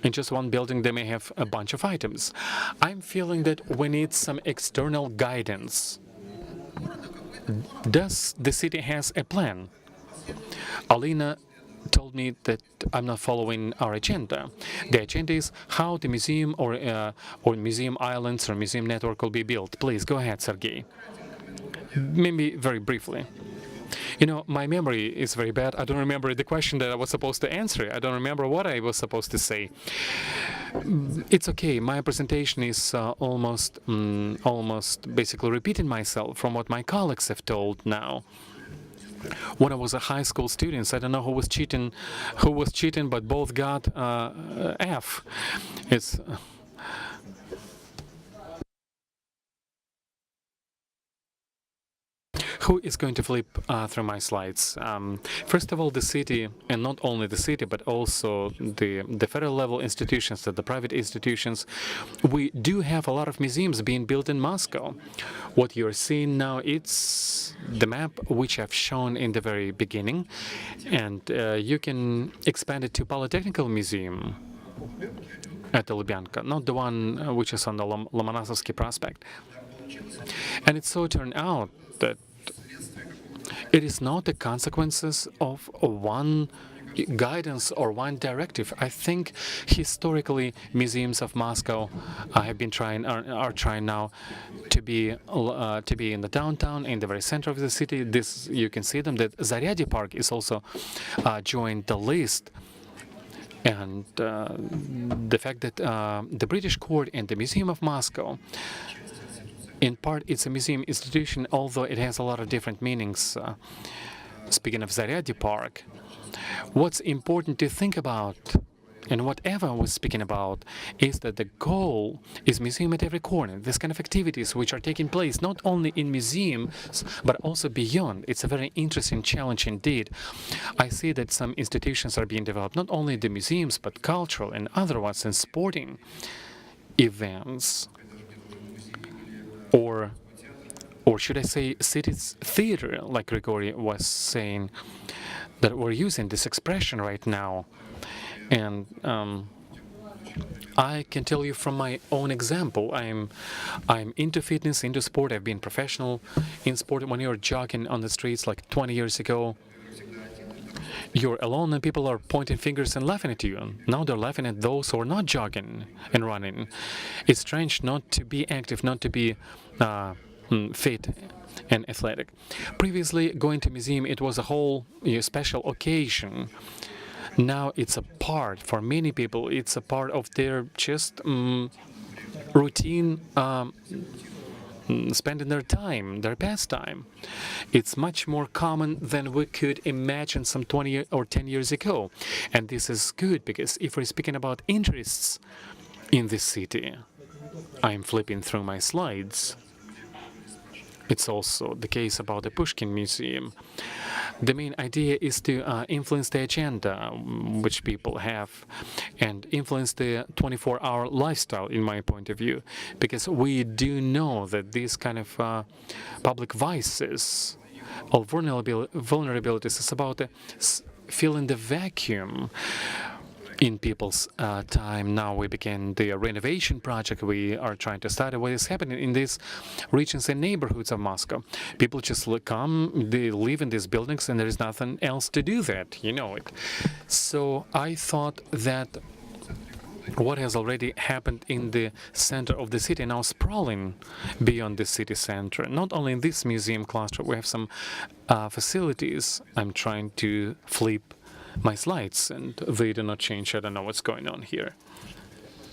in just one building they may have a bunch of items. I'm feeling that we need some external guidance. Does the city has a plan? Alina told me that I'm not following our agenda. The agenda is how the museum or museum islands or museum network will be built. Please go ahead, Sergei. Maybe very briefly. You know, my memory is very bad. I don't remember the question that I was supposed to answer. I don't remember what I was supposed to say. It's okay. My presentation is almost basically repeating myself from what my colleagues have told now. When I was a high school student, I don't know who was cheating, but both got F. It's who is going to flip through my slides? First of all, the city, and not only the city, but also the federal level institutions, the private institutions. We do have a lot of museums being built in Moscow. What you're seeing now, it's the map which I've shown in the very beginning, and you can expand it to Polytechnical Museum at the Lubyanka, not the one which is on the Lomonosovsky Prospect. And it so turned out that it is not the consequences of one guidance or one directive. I think historically museums of Moscow have been are trying now to be in the downtown, in the very center of the city. This you can see them. That Zaryadye Park is also joined the list. And the fact that the British Court and the Museum of Moscow, in part, it's a museum institution, although it has a lot of different meanings. Speaking of Zaryadye Park, what's important to think about, and what Eva was speaking about, is that the goal is museum at every corner. This kind of activities which are taking place not only in museums, but also beyond. It's a very interesting challenge indeed. I see that some institutions are being developed, not only the museums, but cultural and other ones, and sporting events. Or should I say cities theater, like Grigory was saying, that we're using this expression right now. And I can tell you from my own example, I'm into fitness, into sport. I've been professional in sport. When you're jogging on the streets like 20 years ago, you're alone and people are pointing fingers and laughing at you. Now they're laughing at those who are not jogging and running. It's strange not to be active, not to be fit and athletic. Previously, going to museum, it was a whole special occasion. Now it's a part, for many people, it's a part of their just routine, spending their time, their pastime. It's much more common than we could imagine some 20 or 10 years ago. And this is good, because if we're speaking about interests in this city, I'm flipping through my slides. It's also the case about the Pushkin Museum. The main idea is to influence the agenda which people have and influence the 24-hour lifestyle, in my point of view, because we do know that these kind of public vices or vulnerabilities is about filling the vacuum in people's time. Now we began the renovation project. We are trying to study what is happening in these regions and neighborhoods of Moscow. People just come, they live in these buildings, and there is nothing else to do that, you know it. So I thought that what has already happened in the center of the city now sprawling beyond the city center. Not only in this museum cluster, we have some facilities. I'm trying to flip my slides and they do not change. I don't know what's going on here.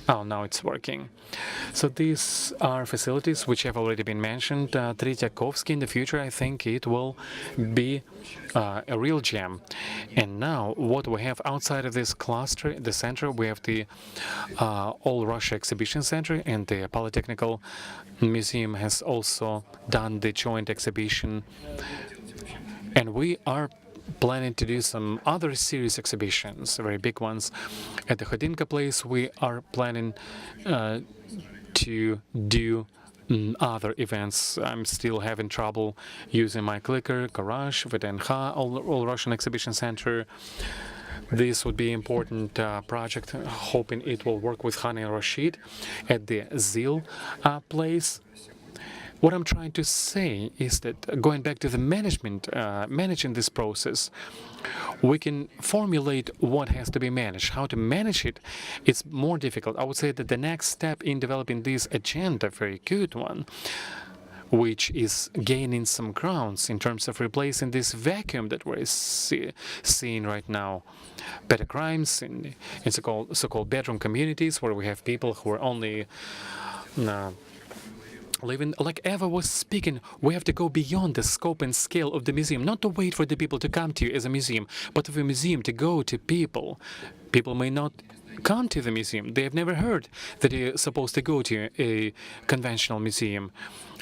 Oh, now it's working. So these are facilities which have already been mentioned. Tretyakov, in the future, I think it will be a real gem. And now what we have outside of this cluster, the center, we have the All Russia Exhibition Center, and the Polytechnical Museum has also done the joint exhibition. And we are planning to do some other series exhibitions, very big ones. At the Khodinka place, we are planning to do other events. I'm still having trouble using my clicker, Garage, VDNH, All Russian Exhibition Center. This would be an important project, hoping it will work with Hani and Rashid at the Zil place. What I'm trying to say is that going back to the management, managing this process, we can formulate what has to be managed. How to manage it, it's more difficult. I would say that the next step in developing this agenda, very good one, which is gaining some grounds in terms of replacing this vacuum that we're seeing right now. Better crimes in so-called bedroom communities, where we have people who are only living, like Eva was speaking, we have to go beyond the scope and scale of the museum, not to wait for the people to come to you as a museum, but for the museum to go to people. People may not come to the museum. They have never heard that they're supposed to go to a conventional museum.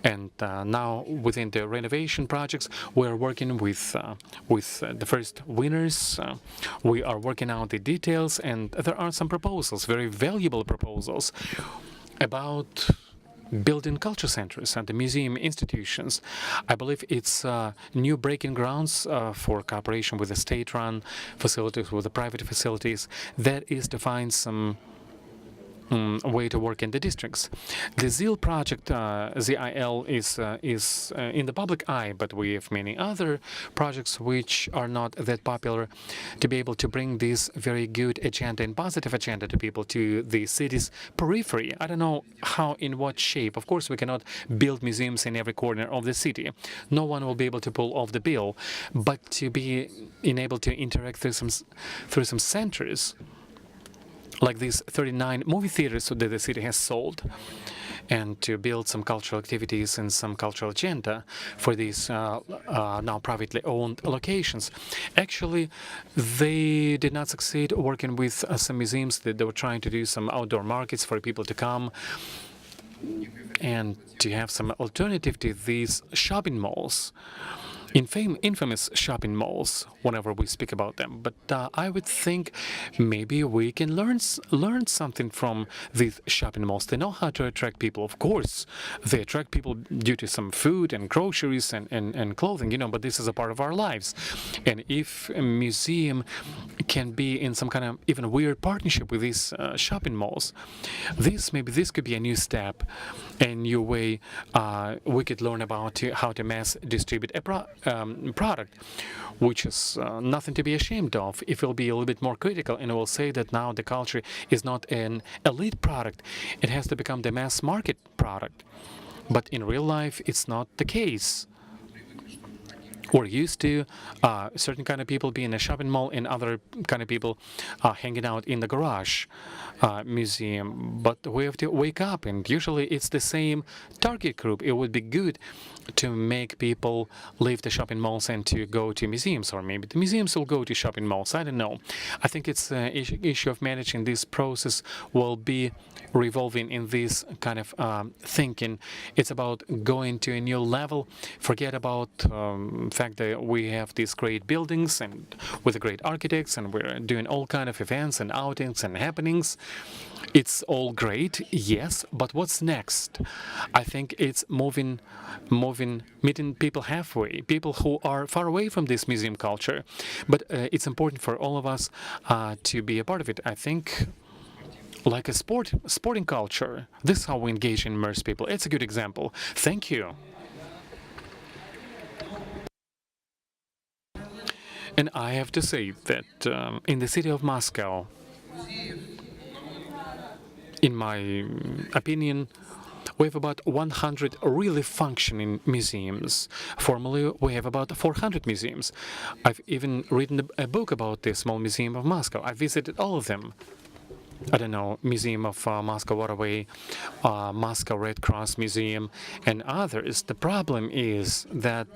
And now, within the renovation projects, we're working with the first winners. We are working out the details, and there are some proposals, very valuable proposals, about building culture centers and the museum institutions. I believe it's new breaking grounds for cooperation with the state-run facilities, with the private facilities. That is to find some way to work in the districts. The ZIL project, ZIL, is in the public eye, but we have many other projects which are not that popular, to be able to bring this very good agenda and positive agenda to people, to the city's periphery. I don't know how, in what shape. Of course, we cannot build museums in every corner of the city. No one will be able to pull off the bill, but to be enabled to interact through some centers, like these 39 movie theaters that the city has sold, and to build some cultural activities and some cultural agenda for these now privately owned locations. Actually, they did not succeed working with some museums that they were trying to do some outdoor markets for people to come and to have some alternative to these shopping malls. Infamous shopping malls, whenever we speak about them. But I would think maybe we can learn something from these shopping malls. They know how to attract people. Of course, they attract people due to some food and groceries and clothing, you know, but this is a part of our lives. And if a museum can be in some kind of even weird partnership with these shopping malls, this could be a new step, a new way we could learn about how to mass distribute product, which is nothing to be ashamed of. If we'll be a little bit more critical and we'll say that now the culture is not an elite product, it has to become the mass market product. But in real life, it's not the case. We're used to certain kind of people being in a shopping mall and other kind of people hanging out in the garage museum. But we have to wake up, and usually it's the same target group. It would be good to make people leave the shopping malls and to go to museums, or maybe the museums will go to shopping malls. I don't know. I think it's an issue of managing this process will be revolving in this kind of thinking. It's about going to a new level. Forget about the fact that we have these great buildings and with great architects, and we're doing all kind of events and outings and happenings. It's all great, yes, but what's next? I think it's meeting people halfway, people who are far away from this museum culture. But it's important for all of us to be a part of it. I think like a sporting culture, this is how we engage and immerse people. It's a good example. Thank you. And I have to say that in the city of Moscow, in my opinion, we have about 100 really functioning museums. Formally, we have about 400 museums. I've even written a book about the small museum of Moscow. I visited all of them. I don't know, Museum of Moscow Waterway, Moscow Red Cross Museum, and others. The problem is that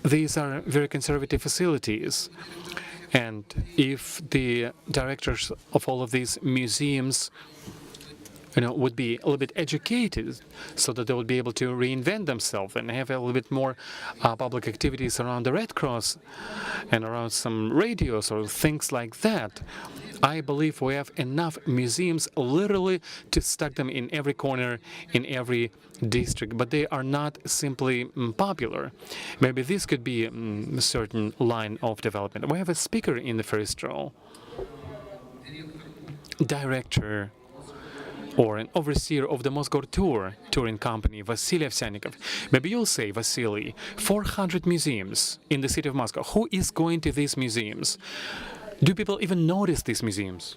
these are very conservative facilities. And if the directors of all of these museums would be a little bit educated so that they would be able to reinvent themselves and have a little bit more public activities around the Red Cross and around some radios or things like that. I believe we have enough museums literally to stack them in every corner, in every district, but they are not simply popular. Maybe this could be a certain line of development. We have a speaker in the first row, director or an overseer of the Moscow touring company, Vasily Ovsyannikov. Maybe you'll say, Vasily, 400 museums in the city of Moscow. Who is going to these museums? Do people even notice these museums?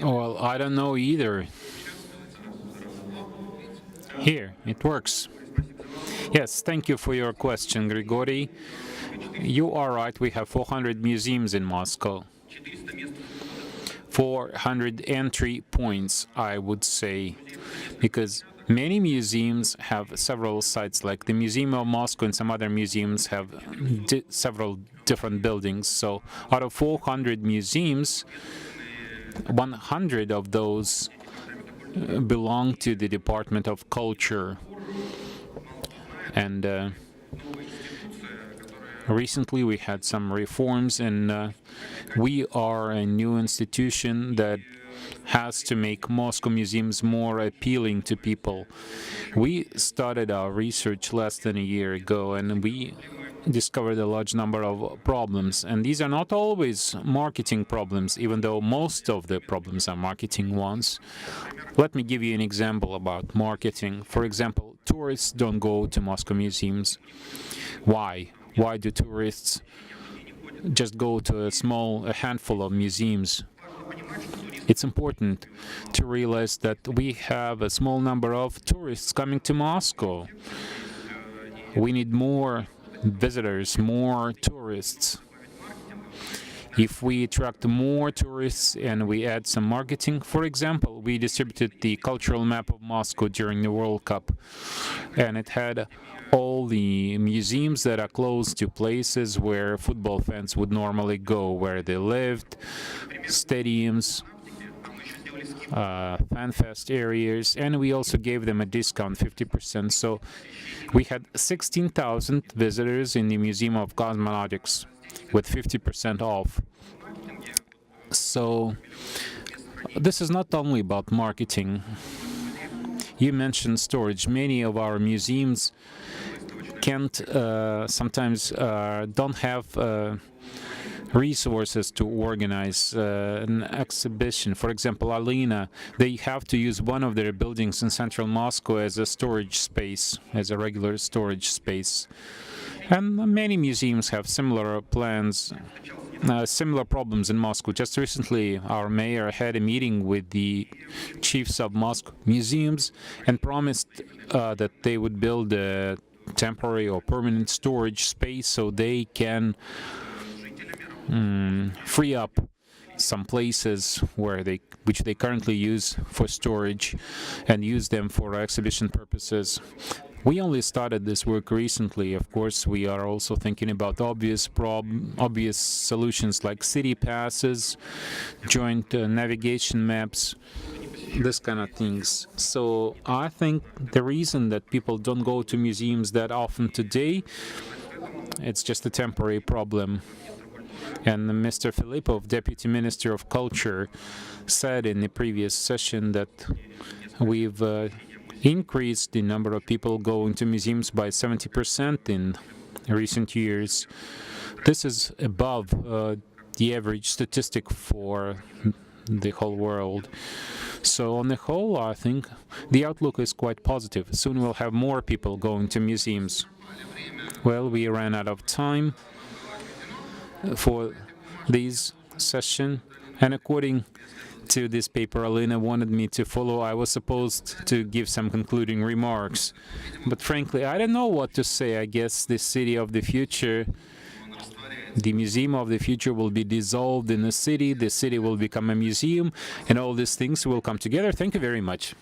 Well, I don't know either. Here, it works. Yes, thank you for your question, Grigory. You are right, we have 400 museums in Moscow. 400 entry points, I would say, because many museums have several sites, like the Museum of Moscow and some other museums have several different buildings. So out of 400 museums, 100 of those belong to the Department of Culture. And recently we had some reforms, and we are a new institution that has to make Moscow museums more appealing to people. We started our research less than a year ago, and we discovered a large number of problems. And these are not always marketing problems, even though most of the problems are marketing ones. Let me give you an example about marketing. For example, tourists don't go to Moscow museums. Why? Why do tourists just go to a handful of museums? It's important to realize that we have a small number of tourists coming to Moscow. We need more visitors, more tourists. If we attract more tourists and we add some marketing, for example, we distributed the cultural map of Moscow during the World Cup, and it had all the museums that are close to places where football fans would normally go, where they lived, stadiums, fan fest areas, and we also gave them a discount, 50%. So we had 16,000 visitors in the Museum of Cosmonautics with 50% off. So this is not only about marketing. You mentioned storage. Many of our museums can't sometimes don't have resources to organize an exhibition. For example, Alina, they have to use one of their buildings in central Moscow as a storage space, as a regular storage space. And many museums have similar plans, similar problems in Moscow. Just recently, our mayor had a meeting with the chiefs of Moscow museums and promised that they would build a temporary or permanent storage space so they can free up some places which they currently use for storage and use them for exhibition purposes. We only started this work recently. Of course, we are also thinking about obvious solutions like city passes, joint navigation maps, this kind of things. So I think the reason that people don't go to museums that often today, it's just a temporary problem. And Mr. Filipov, Deputy Minister of Culture, said in the previous session that we've increased the number of people going to museums by 70% in recent years. This is above the average statistic for the whole world. So on the whole, I think the outlook is quite positive. Soon we'll have more people going to museums. Well, we ran out of time for this session, and according to this paper Alina wanted me to follow, I was supposed to give some concluding remarks. But frankly, I don't know what to say. I guess the city of the future, the museum of the future will be dissolved in the city will become a museum, and all these things will come together. Thank you very much.